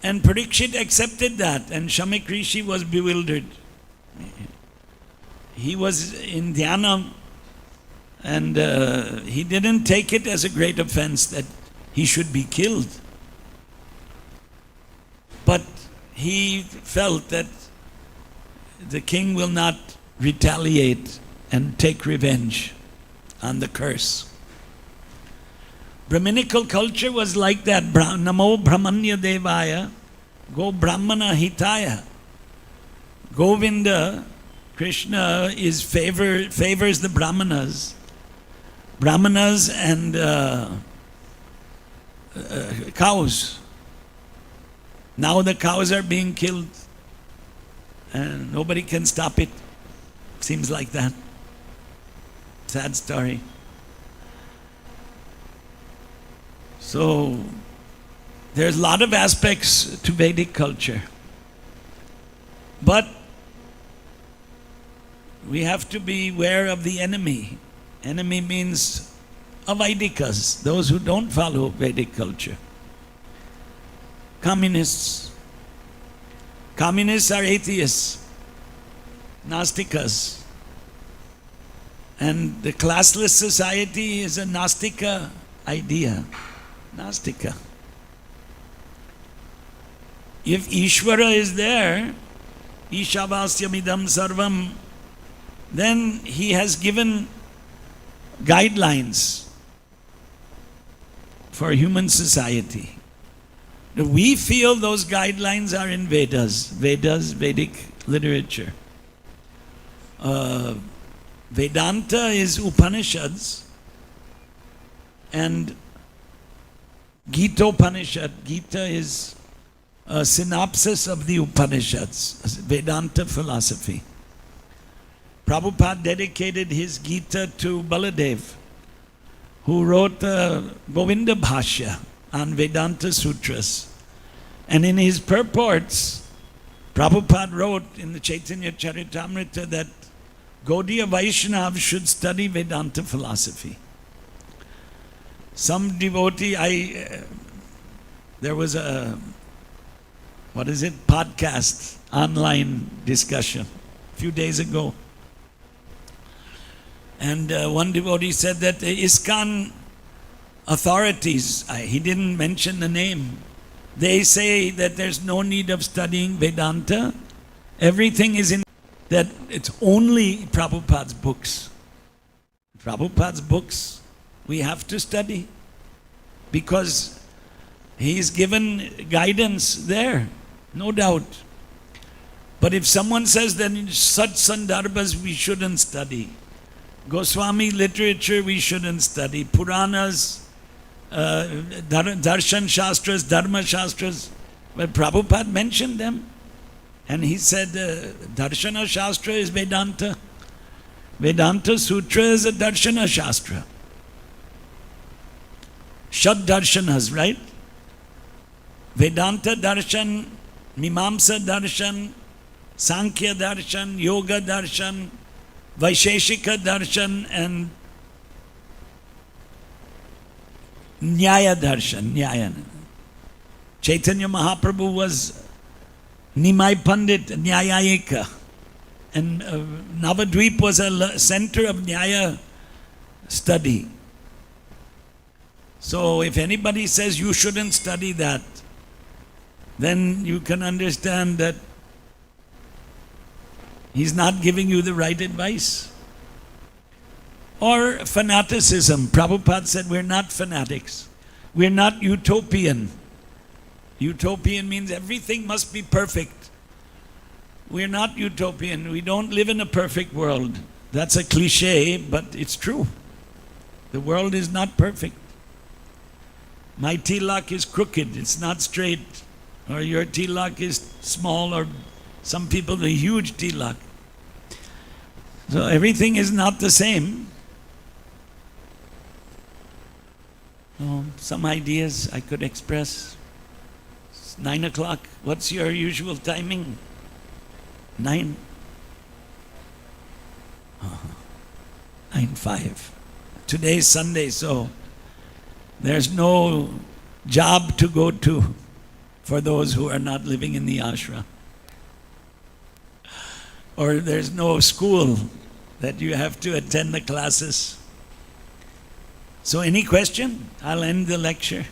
And Pariksit accepted that, and Shamik Rishi was bewildered. He was in dhyana, and he didn't take it as a great offense that he should be killed. But he felt that the king will not retaliate and take revenge on the curse. Brahminical culture was like that. Namo Brahmanya Devaya, Go Brahmana Hitaya. Govinda, Krishna, favors the Brahmanas. Brahmanas and cows. Now the cows are being killed and nobody can stop it. Seems like that. Sad story. So there's a lot of aspects to Vedic culture. But we have to be aware of the enemy. Enemy means Avaidikas, those who don't follow Vedic culture. Communists. Communists are atheists, Nastikas. And the classless society is a Nastika idea. Nastika. If Ishvara is there, Ishavasyamidam Sarvam, then he has given guidelines for human society. We feel those guidelines are in Vedas, Vedic literature. Vedanta is Upanishads, and Gita Upanishad. Gita is a synopsis of the Upanishads, Vedanta philosophy. Prabhupada dedicated his Gita to Baladev, who wrote the Govinda Bhashya on Vedanta Sutras. And in his purports, Prabhupada wrote in the Chaitanya Charitamrita that Gaudiya Vaishnavas should study Vedanta philosophy. Some devotee, there was a, podcast, online discussion a few days ago. And one devotee said that the ISKCON authorities, he didn't mention the name, they say that there's no need of studying Vedanta. Everything is in, that it's only Prabhupada's books. Prabhupada's books we have to study because he's given guidance there, no doubt. But if someone says that in such sandarbhas we shouldn't study, Goswami literature we shouldn't study, Puranas, Darshan Shastras, Dharma Shastras, well, Prabhupada mentioned them. And he said, Darshana Shastra is Vedanta. Vedanta Sutra is a Darshana Shastra. Shad Darshanas, right? Vedanta Darshan, Mimamsa Darshan, Sankhya Darshan, Yoga Darshan, Vaisheshika Darshan, and Nyaya Darshan, Nyaya. Chaitanya Mahaprabhu was Nimai Pandit, Nyayayika. And Navadvip was a center of Nyaya study. So if anybody says you shouldn't study that, then you can understand that he's not giving you the right advice. Or fanaticism. Prabhupada said we're not fanatics. We're not utopian. Utopian means everything must be perfect. We're not utopian. We don't live in a perfect world. That's a cliche, but it's true. The world is not perfect. My tilak is crooked, it's not straight. Or your tilak is small, or some people a huge tilak. So everything is not the same. Some ideas I could express. It's 9 o'clock. What's your usual timing? 9? 9:05. Today's Sunday, so there's no job to go to for those who are not living in the ashram. Or there's no school that you have to attend the classes. So any question? I'll end the lecture.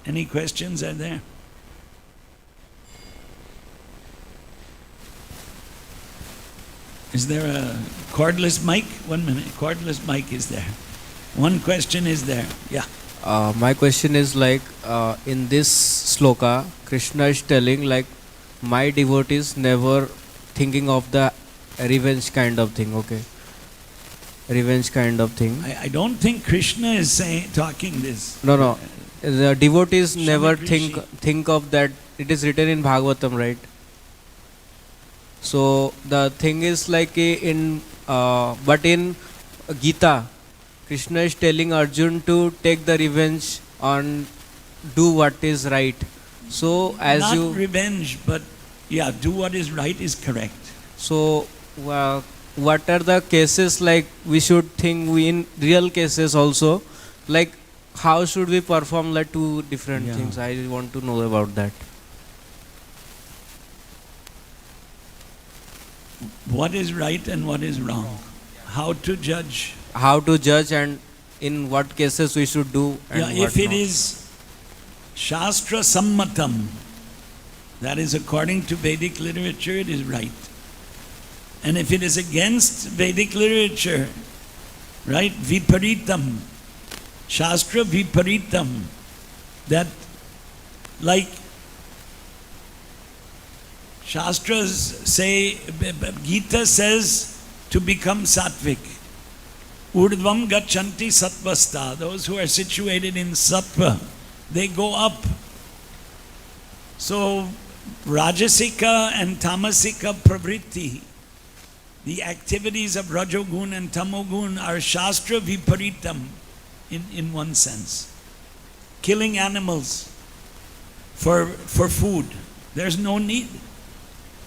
Any questions are there? Is there a cordless mic? 1 minute. Cordless mic is there. One question is there. Yeah. My question is like, in this sloka, Krishna is telling like, my devotees never thinking of the revenge kind of thing, okay? Revenge kind of thing. I don't think Krishna is talking this. No. The devotees never Rishi. think of that. It is written in Bhagavatam, right? So the thing is like but in Gita, Krishna is telling Arjun to take the revenge on do what is right. So as Not you revenge, but yeah, do what is right is correct. so what are the cases like we should think we in real cases also, like how should we perform like two different things? I want to know about that. What is right and what is wrong? How to judge? How to judge and in what cases we should do and Yeah, what if it not. is Shastra Sammatam, that is according to Vedic literature, it is right. And if it is against Vedic literature, right, Viparitam, Shastra Viparitam, that like Shastras say, Gita says to become sattvic. Urdvam gachanti sattvasta. Those who are situated in sattva, they go up. So, rajasika and tamasika pravritti, the activities of rajogun and tamogun, are shastra viparitam in one sense. Killing animals for food. There's no need,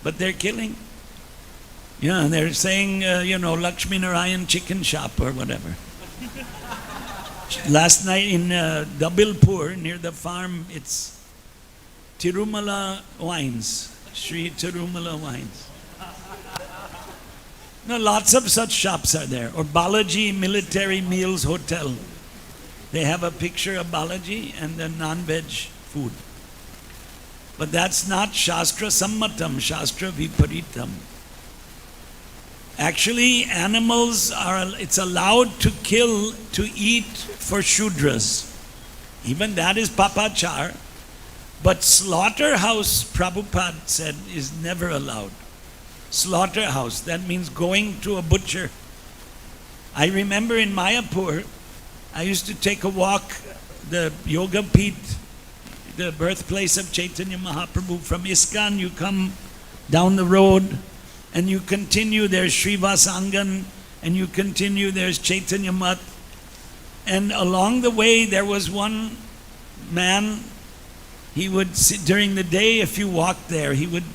but they're killing. Yeah, they're saying, Lakshmi Narayan chicken shop or whatever. Last night in Dabilpur, near the farm, it's Tirumala Wines, Sri Tirumala Wines. No, lots of such shops are there. Or Balaji Military Meals Hotel. They have a picture of Balaji and the non-veg food. But that's not Shastra Sammatam, Shastra Viparitam. Actually, animals it's allowed to kill, to eat for Shudras. Even that is papachar. But slaughterhouse, Prabhupada said, is never allowed. Slaughterhouse, that means going to a butcher. I remember in Mayapur, I used to take a walk, the Yoga Peeth, the birthplace of Chaitanya Mahaprabhu. From ISKCON, you come down the road and you continue, there's Srivasangan, and you continue, there's Chaitanya Mat. And along the way, there was one man, he would sit during the day, if you walked there, he would,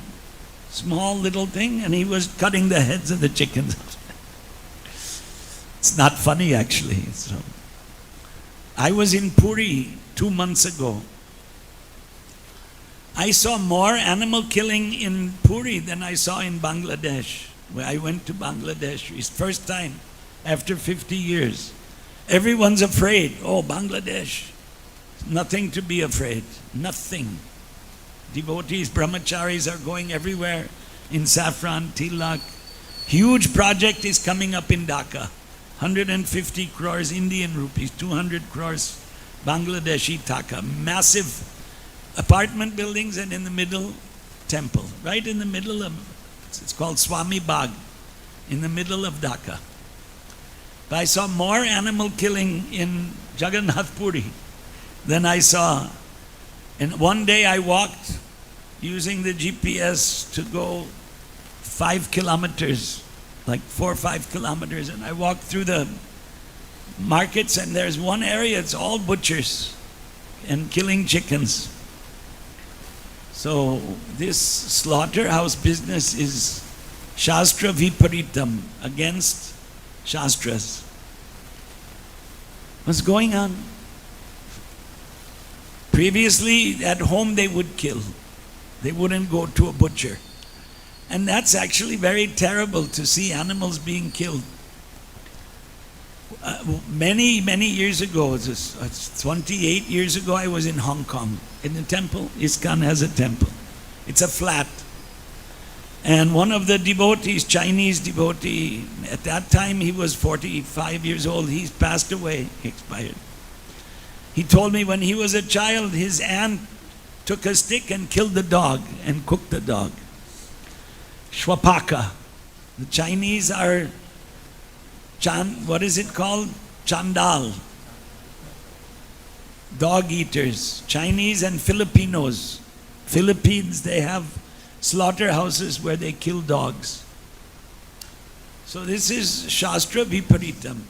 small little thing, and he was cutting the heads of the chickens. It's not funny actually. So, I was in Puri 2 months ago. I saw more animal killing in Puri than I saw in Bangladesh. Where I went to Bangladesh, it's first time after 50 years. Everyone's afraid. Oh, Bangladesh. Nothing to be afraid. Nothing. Devotees, brahmacharis are going everywhere in saffron, tilak. Huge project is coming up in Dhaka. 150 crores Indian rupees, 200 crores Bangladeshi taka. Massive apartment buildings, and in the middle, temple. Right in the middle of, it's called Swami Bagh, in the middle of Dhaka. But I saw more animal killing in Jagannath Puri than I saw. And one day I walked using the GPS to go 5 kilometers, like 4 or 5 kilometers, and I walked through the markets, and there's one area, it's all butchers and killing chickens. So this slaughterhouse business is Shastra Viparitam, against Shastras. What's going on? Previously, at home they would kill. They wouldn't go to a butcher. And that's actually very terrible to see animals being killed. Many years ago, 28 years ago, I was in Hong Kong, in the temple. ISKCON has a temple. It's a flat. And one of the devotees, Chinese devotee, at that time he was 45 years old. He's passed away, he expired. He told me when he was a child, his aunt took a stick and killed the dog and cooked the dog. Shwapaka. The Chinese are, what is it called? Chandal. Dog eaters. Chinese and Filipinos. Philippines, they have slaughterhouses where they kill dogs. So this is Shastra Viparitam.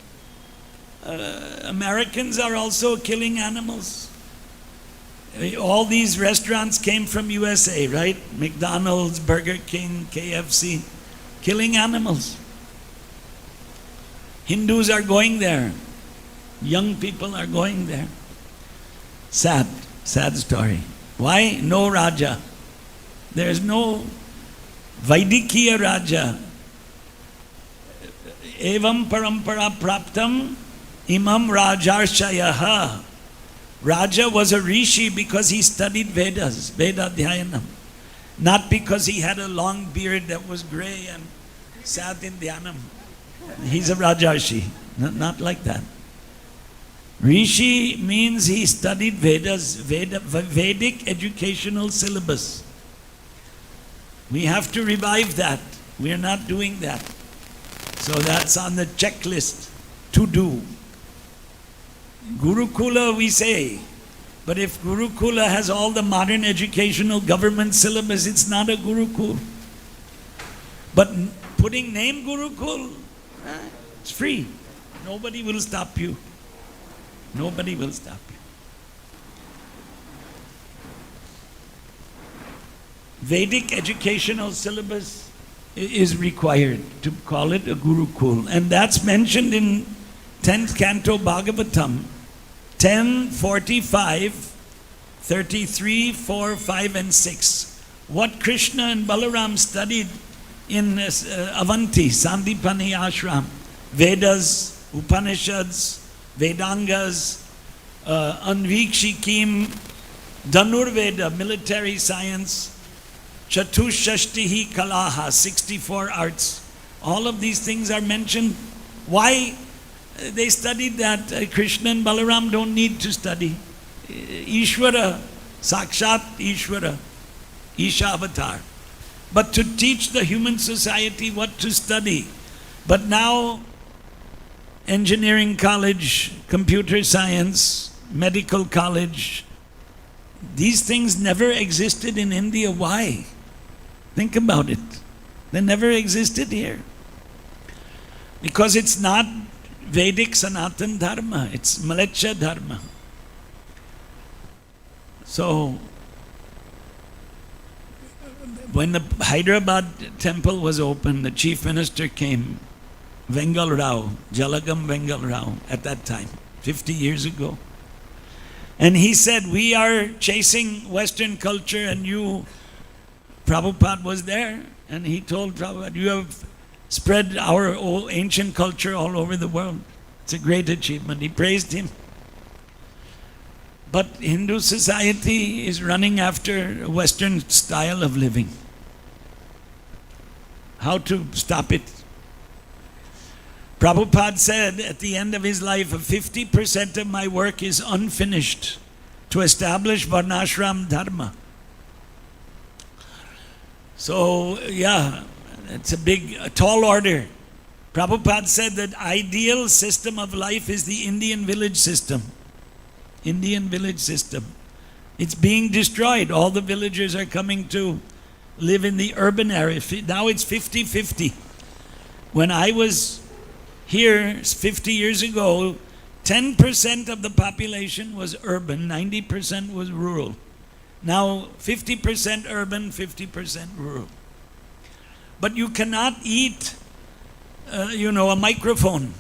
Americans are also killing animals. All these restaurants came from USA, right? McDonald's, Burger King, KFC, killing animals. Hindus are going there. Young people are going there. Sad story. Why? No Raja. There's no Vaidikiya Raja. Evam parampara praptam imam rajarsayaha. Raja was a rishi because he studied Vedas, Veda Dhyanam. Not because he had a long beard that was gray and sat in Dhyanam. He's a rajarsi. Not like that. Rishi means he studied Vedas, Vedic educational syllabus. We have to revive that. We are not doing that. So that's on the checklist to do. Gurukula we say, but if Gurukula has all the modern educational government syllabus, it's not a Gurukul. But putting name Gurukul, it's free. Nobody will stop you. Nobody will stop you. Vedic educational syllabus is required to call it a Gurukul. And that's mentioned in 10th canto Bhagavatam, 10:45, 33, 4, 5 and 6. What Krishna and Balaram studied in Avanti, Sandipani Ashram, Vedas, Upanishads, Vedangas, Anvikshikim, Dhanurveda, military science, Chatushashtihi Kalaha, 64 arts. All of these things are mentioned. Why? They studied that. Krishna and Balaram don't need to study. Ishvara, Sakshat Ishvara, Isha Avatar. But to teach the human society what to study. But now, engineering college, computer science, medical college, these things never existed in India. Why? Think about it. They never existed here. Because it's not Vedic Sanatan Dharma, it's Mleccha Dharma. So, when the Hyderabad temple was opened, the chief minister came, Vengal Rao, Jalagam Vengal Rao, at that time, 50 years ago. And he said, we are chasing Western culture and you, Prabhupada was there, and he told Prabhupada, you have spread our old ancient culture all over the world. It's a great achievement. He praised him. But Hindu society is running after a Western style of living. How to stop it? Prabhupada said at the end of his life, 50% of my work is unfinished to establish Varnashram Dharma. So, yeah, it's a tall order. Prabhupada said that ideal system of life is the Indian village system. Indian village system. It's being destroyed. All the villagers are coming to live in the urban area. Now it's 50-50. When I was here 50 years ago, 10% of the population was urban, 90% was rural. Now 50% urban, 50% rural. But you cannot eat, a microphone.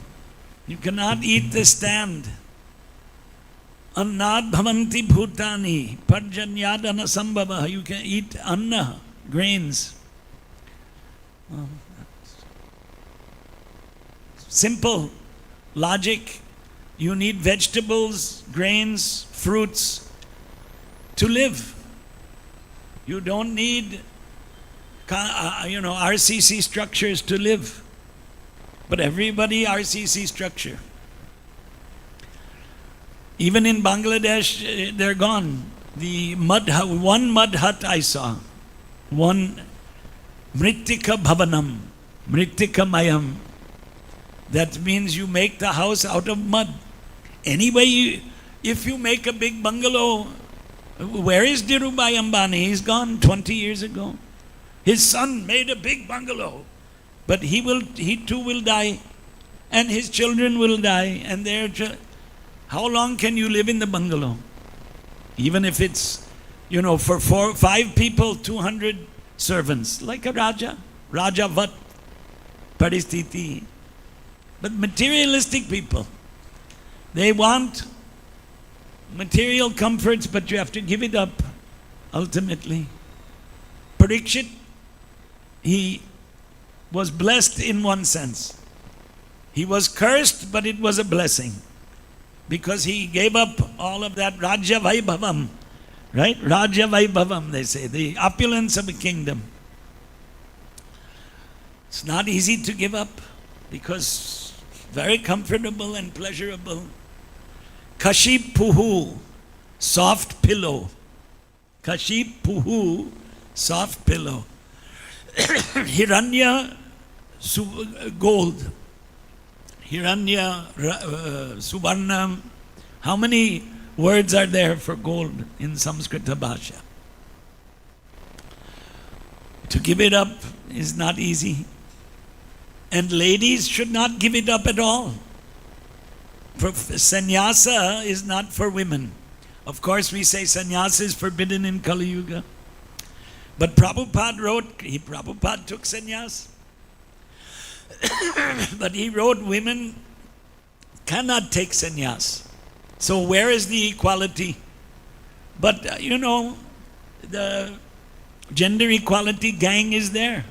You cannot eat the stand. Annad bhavanti bhutani parjanyadana sambhava. You can eat anna, grains. Simple logic. You need vegetables, grains, fruits to live. You don't need RCC structures to live. But everybody RCC structure. Even in Bangladesh, they're gone. The one mud hut I saw, one Mrittika Bhavanam, Mrittika Mayam. That means you make the house out of mud. Anyway, if you make a big bungalow, where is Dhirubhai Ambani? He's gone 20 years ago. His son made a big bungalow, but he too will die, and his children will die, and how long can you live in the bungalow? Even if it's, for 5 people, 200 servants, like a Raja Vat, Paristiti. But materialistic people, they want material comforts, but you have to give it up ultimately. Pariksit, he was blessed in one sense. He was cursed, but it was a blessing. Because he gave up all of that Rajya Vaibhavam, right? Rajya Vaibhavam, they say, the opulence of a kingdom. It's not easy to give up because very comfortable and pleasurable. Kaship Puhu, soft pillow. Kaship Puhu, soft pillow. Hiranya gold. Hiranya Suvarnam. How many words are there for gold in Samskrita Bhasha? To give it up is not easy. And ladies should not give it up at all. Sannyasa is not for women. Of course, we say sannyasa is forbidden in Kali Yuga. But Prabhupada wrote, Prabhupada took sannyas. But he wrote, women cannot take sannyas. So where is the equality? But the gender equality gang is there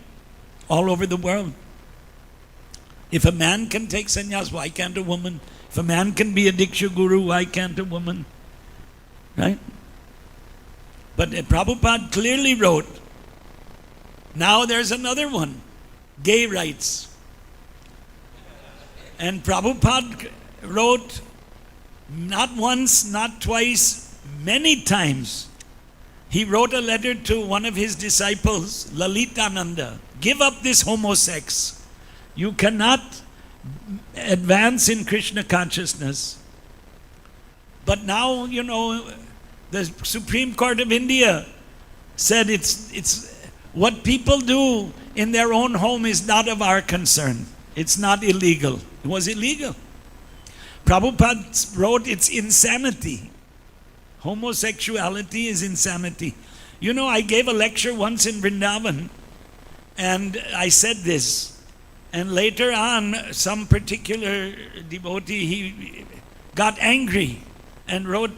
all over the world. If a man can take sannyas, why can't a woman? If a man can be a Diksha Guru, why can't a woman? Right? But Prabhupada clearly wrote, now there's another one, gay rights. And Prabhupada wrote, not once, not twice, many times, he wrote a letter to one of his disciples, Lalitananda, give up this homosex. You cannot advance in Krishna consciousness. But now, the Supreme Court of India said it's what people do in their own home is not of our concern. It's not illegal. It was illegal. Prabhupada wrote it's insanity. Homosexuality is insanity. I gave a lecture once in Vrindavan and I said this. And later on, some particular devotee, he got angry and wrote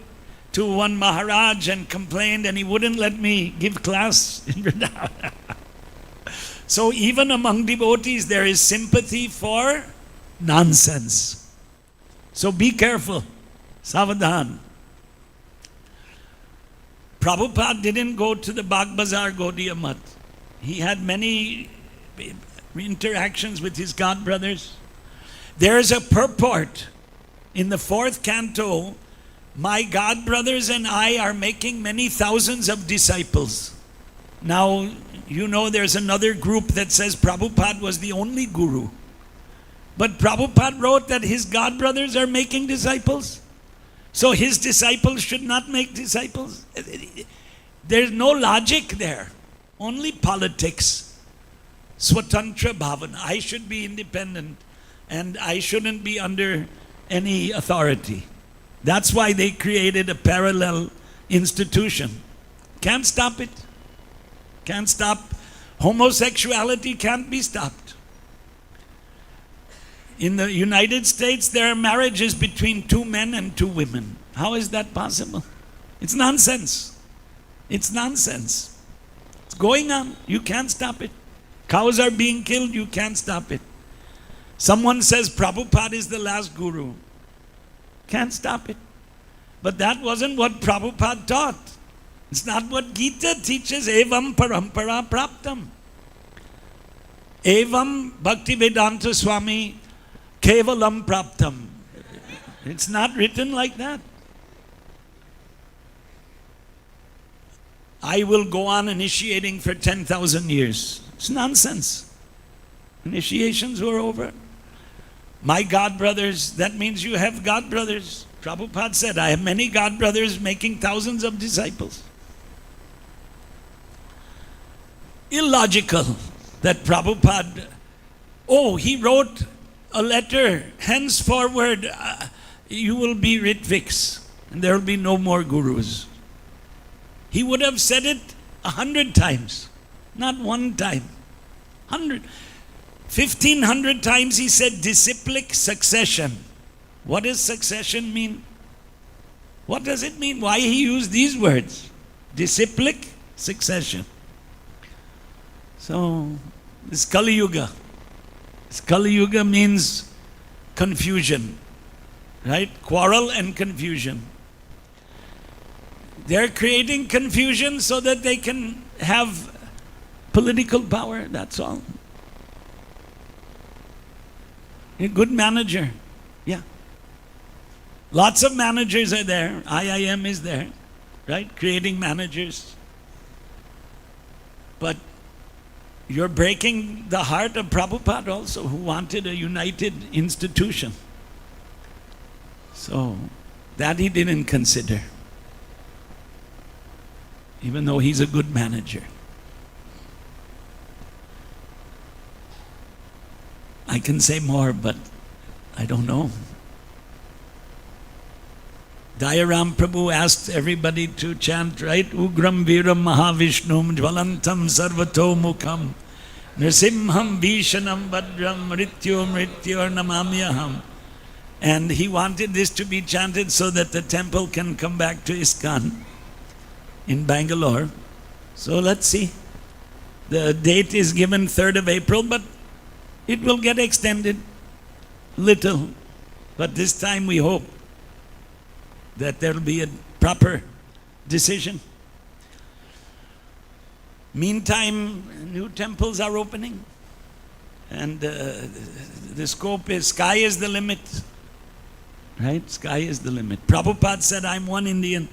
to one Maharaj and complained, and he wouldn't let me give class in Vrindavan. So even among devotees, there is sympathy for nonsense. So be careful. Savadhan. Prabhupada didn't go to the Bagh Bazar Gaudiya Math. He had many interactions with his god brothers. There is a purport in the 4th canto, my god brothers and I are making many thousands of disciples. Now, there's another group that says Prabhupada was the only guru. But Prabhupada wrote that his god brothers are making disciples. So his disciples should not make disciples. There's no logic there. Only politics. Swatantra Bhavana. I should be independent and I shouldn't be under any authority. That's why they created a parallel institution. Can't stop it. Can't stop. Homosexuality can't be stopped. In the United States, there are marriages between 2 men and 2 women. How is that possible? It's nonsense. It's nonsense. It's going on. You can't stop it. Cows are being killed, you can't stop it. Someone says Prabhupada is the last guru. Can't stop it. But that wasn't what Prabhupada taught. It's not what Gita teaches. Evam parampara praptam. Evam Bhaktivedanta Swami kevalam praptam. It's not written like that. I will go on initiating for 10,000 years. It's nonsense. Initiations were over. My god brothers, that means you have god brothers. Prabhupada said, I have many god brothers making thousands of disciples. Illogical that Prabhupada, he wrote a letter, henceforward you will be Ritviks and there will be no more gurus. He would have said it 100 times. Not one time. 1,500 times he said disciplic succession. What does succession mean? What does it mean? Why he used these words? Disciplic succession. So, this Kali Yuga. This Kali Yuga means confusion. Right? Quarrel and confusion. They're creating confusion so that they can have political power, that's all. A good manager, yeah. Lots of managers are there. IIM is there, right? Creating managers. But you're breaking the heart of Prabhupada also, who wanted a united institution. So, that he didn't consider, even though he's a good manager. I can say more, but I don't know. Dayaram Prabhu asked everybody to chant, right? Ugram Viram Mahavishnum Jvalantam Sarvato Mukham Nrsimham Vishanam Bhadram Mrityo Mrityor Namamyaham. And he wanted this to be chanted so that the temple can come back to ISKCON in Bangalore. So let's see. The date is given 3rd of April, but it will get extended little. But this time we hope that there will be a proper decision. Meantime, new temples are opening. And the scope is, sky is the limit. Right? Sky is the limit. Prabhupada said, I'm one Indian.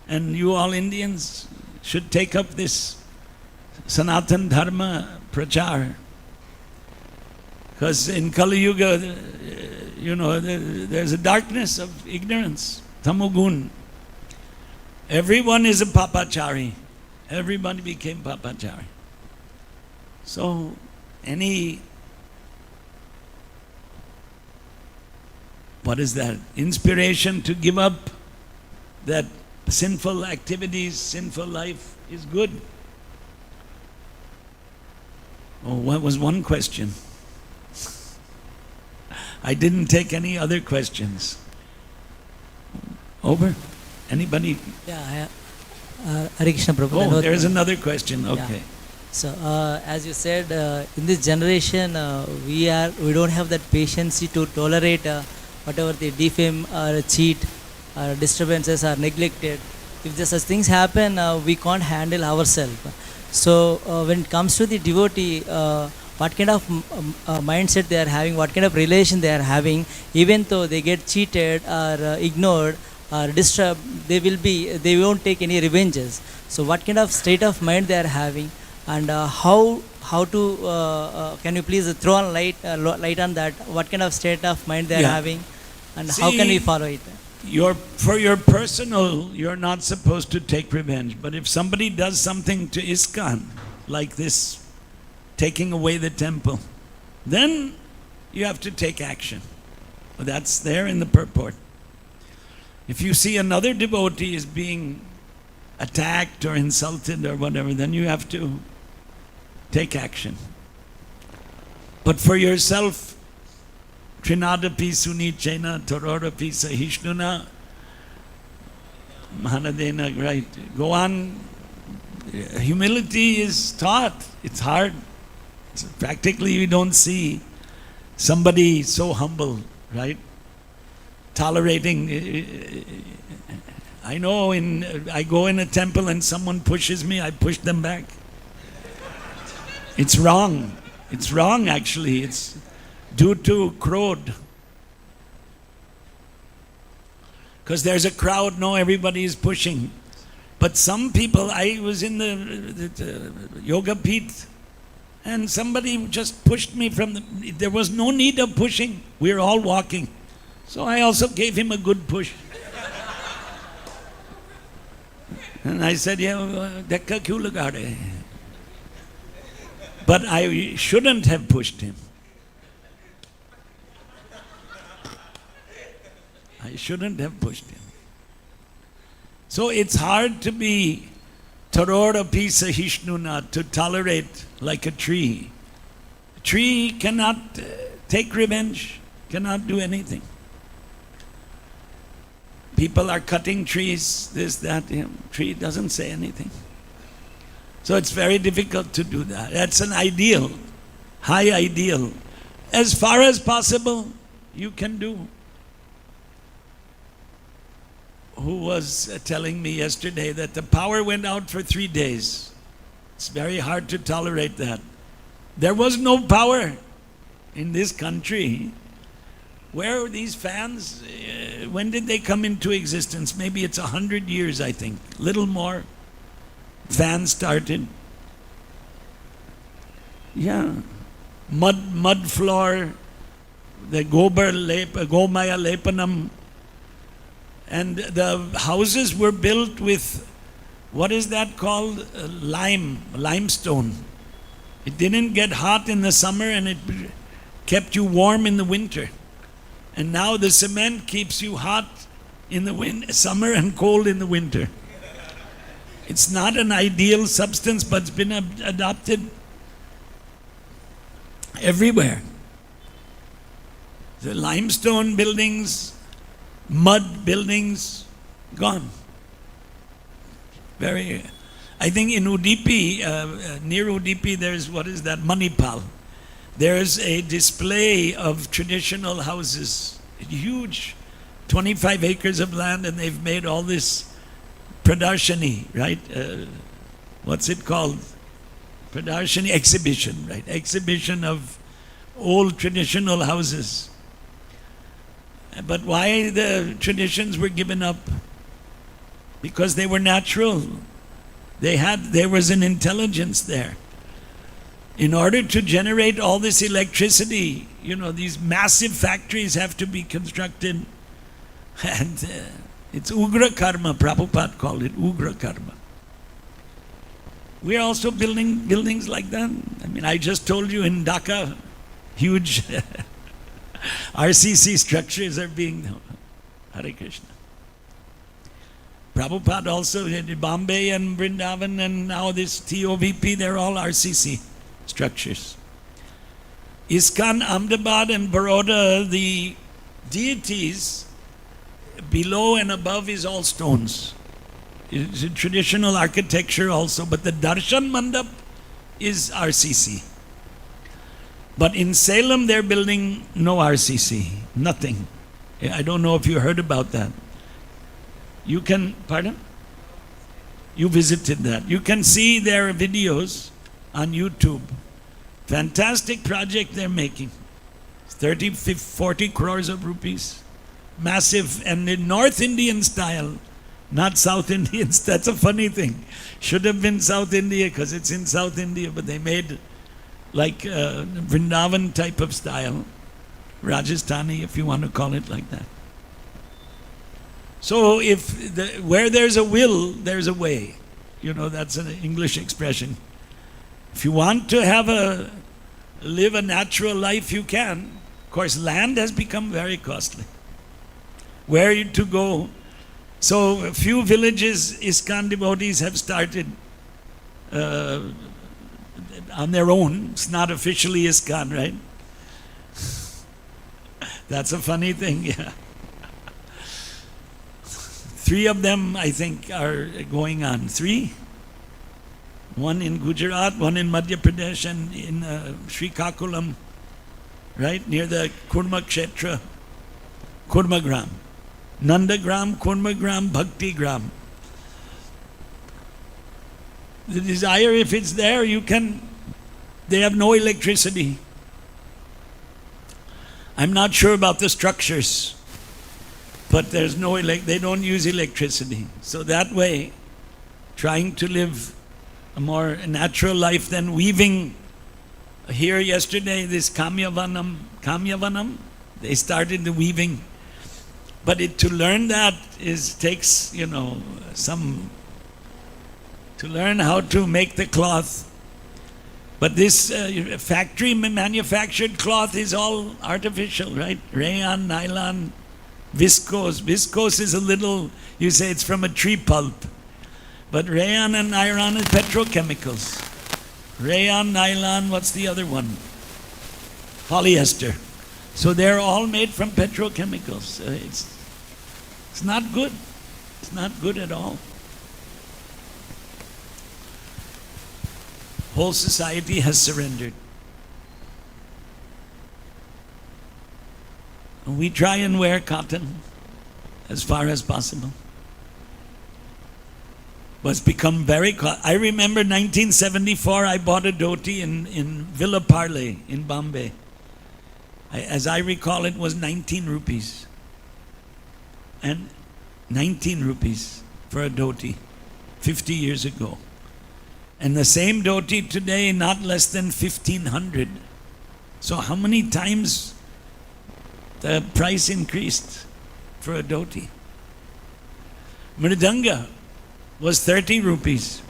And you all Indians should take up this Sanatan Dharma Prachar. Because in Kali Yuga, there's a darkness of ignorance, tamogun. Everyone is a papachari. Everybody became papachari. So, inspiration to give up that sinful activities, sinful life is good. Oh, what was one question? I didn't take any other questions. Over? Anybody? Yeah, Hare Krishna Prabhu. Oh, there's another question. Okay. Yeah. So, as you said, in this generation, we don't have that patience to tolerate whatever they defame or cheat or disturbances are neglected. If there's such things happen, we can't handle ourselves. So, when it comes to the devotee, what kind of mindset they are having, what kind of relation they are having, even though they get cheated or ignored or disturbed, they won't take any revenges. So what kind of state of mind they are having, and how to can you please throw on light on that? What kind of state of mind they are having, and how can we follow it? For your personal, you're not supposed to take revenge. But if somebody does something to ISKCON, like this, taking away the temple, then you have to take action. That's there in the purport. If you see another devotee is being attacked or insulted or whatever, then you have to take action. But for yourself, Trinadapi Sunichena Tororapi Sahishnuna Mahanadena, right? Go on. Humility is taught. It's hard. Practically you don't see somebody so humble, right? Tolerating. I know I go in a temple and someone pushes me, I push them back. It's wrong. It's wrong actually. It's due to krodh. Because there's a crowd, no, everybody is pushing. But some people, I was in the yoga pit, and somebody just pushed me there was no need of pushing. We were all walking. So I also gave him a good push. And I said, "Dhakka kyun laga rahe?" But I shouldn't have pushed him. I shouldn't have pushed him. So it's hard to be tarora pisa hishnuna, to tolerate like a tree. A tree cannot take revenge, cannot do anything. People are cutting trees, this, that, tree doesn't say anything. So it's very difficult to do that. That's an ideal, high ideal. As far as possible, you can do. Who was telling me yesterday that the power went out for 3 days. It's very hard to tolerate that. There was no power in this country. Where are these fans? When did they come into existence? Maybe it's 100 years, I think. Little more. Fans started. Yeah. Mud floor, the Gomaya Lepanam. And the houses were built with, what is that called? Limestone. It didn't get hot in the summer and it kept you warm in the winter. And now the cement keeps you hot in the summer and cold in the winter. It's not an ideal substance, but it's been adopted everywhere. The limestone buildings, mud buildings, gone. I think in Udupi, near Udupi, there's, what is that, Manipal. There's a display of traditional houses, huge, 25 acres of land, and they've made all this pradarshani, right? What's it called? Pradarshani exhibition, right? Exhibition of old traditional houses. But why the traditions were given up? Because they were natural. There was an intelligence there. In order to generate all this electricity, these massive factories have to be constructed. And it's Ugra Karma, Prabhupada called it Ugra Karma. We are also building buildings like that. I mean, I just told you in Dhaka, huge RCC structures are being, Hare Krishna. Prabhupada also in Bombay and Vrindavan and now this TOVP, they're all RCC structures. ISKCON, Ahmedabad and Baroda, the deities below and above is all stones. It's a traditional architecture also, but the Darshan Mandap is RCC. But in Salem, they're building no RCC, nothing. I don't know if you heard about that. You can, pardon? You visited that. You can see their videos on YouTube. Fantastic project they're making. 30, 50, 40 crores of rupees. Massive, and in North Indian style, not South Indian. That's a funny thing. Should have been South India because it's in South India, but they made like Vrindavan type of style. Rajasthani, if you want to call it like that. So where there's a will, there's a way. That's an English expression. If you want to live a natural life, you can. Of course, land has become very costly. Where to go? So a few villages, ISKCON devotees have started on their own. It's not officially ISKCON, right? That's a funny thing, yeah. 3 of them, I think, are going on. 3? One in Gujarat, one in Madhya Pradesh, and in Srikakulam, right, near the Kurma Kshetra, Kurmagram. Nandagram, Kurmagram, Bhaktigram. The desire, if it's there, they have no electricity. I'm not sure about the structures, but there's they don't use electricity. So that way, trying to live a more natural life than weaving. Here yesterday, this Kamyavanam, they started the weaving. But to learn that takes, to learn how to make the cloth. But this factory manufactured cloth is all artificial, right? Rayon, nylon, viscose. Viscose is a little, you say it's from a tree pulp. But rayon and nylon is petrochemicals. Rayon, nylon, what's the other one? Polyester. So they're all made from petrochemicals. It's not good. It's not good at all. Whole society has surrendered. We try and wear cotton as far as possible. But it's become very I remember 1974, I bought a dhoti in Villa Parle in Bombay. As I recall, it was 19 rupees. And 19 rupees for a dhoti 50 years ago. And the same dhoti today, not less than 1,500. So how many times the price increased for a dhoti? Mridanga was 30 rupees.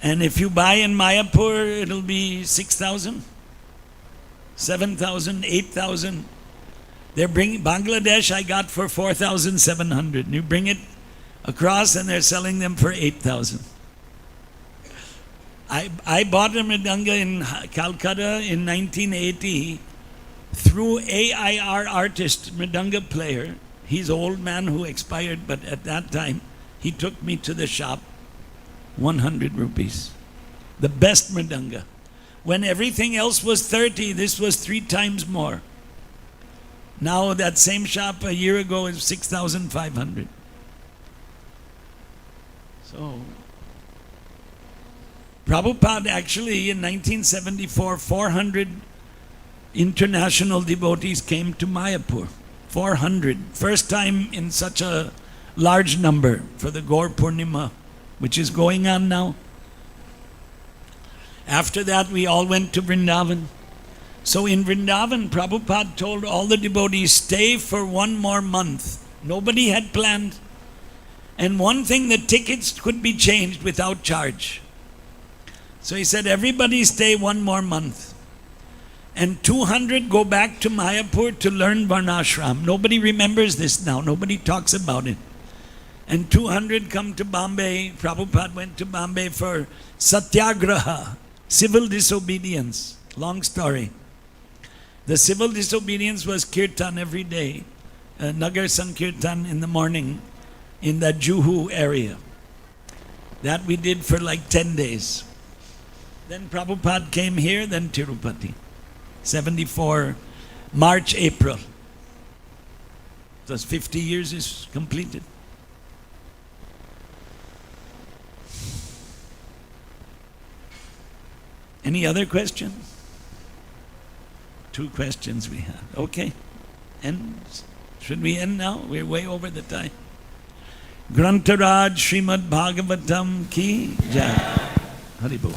And if you buy in Mayapur, it'll be 6,000, 7,000, 8,000. They're bringing Bangladesh. I got for 4,700. You bring it across, and they're selling them for 8,000. I bought a mridanga in Calcutta in 1980 through AIR artist, mridanga player. He's an old man who expired, but at that time he took me to the shop. 100 rupees. The best mridanga. When everything else was 30, this was 3 times more. Now that same shop a year ago is 6,500. So, Prabhupada actually in 1974, 400 international devotees came to Mayapur. 400. First time in such a large number for the Gaur Purnima, which is going on now. After that, we all went to Vrindavan. So in Vrindavan, Prabhupada told all the devotees, stay for 1 more month. Nobody had planned. And one thing, the tickets could be changed without charge. So he said, everybody stay 1 more month. And 200 go back to Mayapur to learn Varnashram. Nobody remembers this now. Nobody talks about it. And 200 come to Bombay. Prabhupada went to Bombay for Satyagraha, civil disobedience. Long story. The civil disobedience was kirtan every day, Nagar Sankirtan in the morning in the Juhu area. That we did for like 10 days. Then Prabhupada came here, then Tirupati. 74, March, April. Thus 50 years is completed. Any other question? 2 questions we have. Okay. And should we end now? We're way over the time. Grantaraj Śrīmad-Bhāgavatam ki jai. Haribol.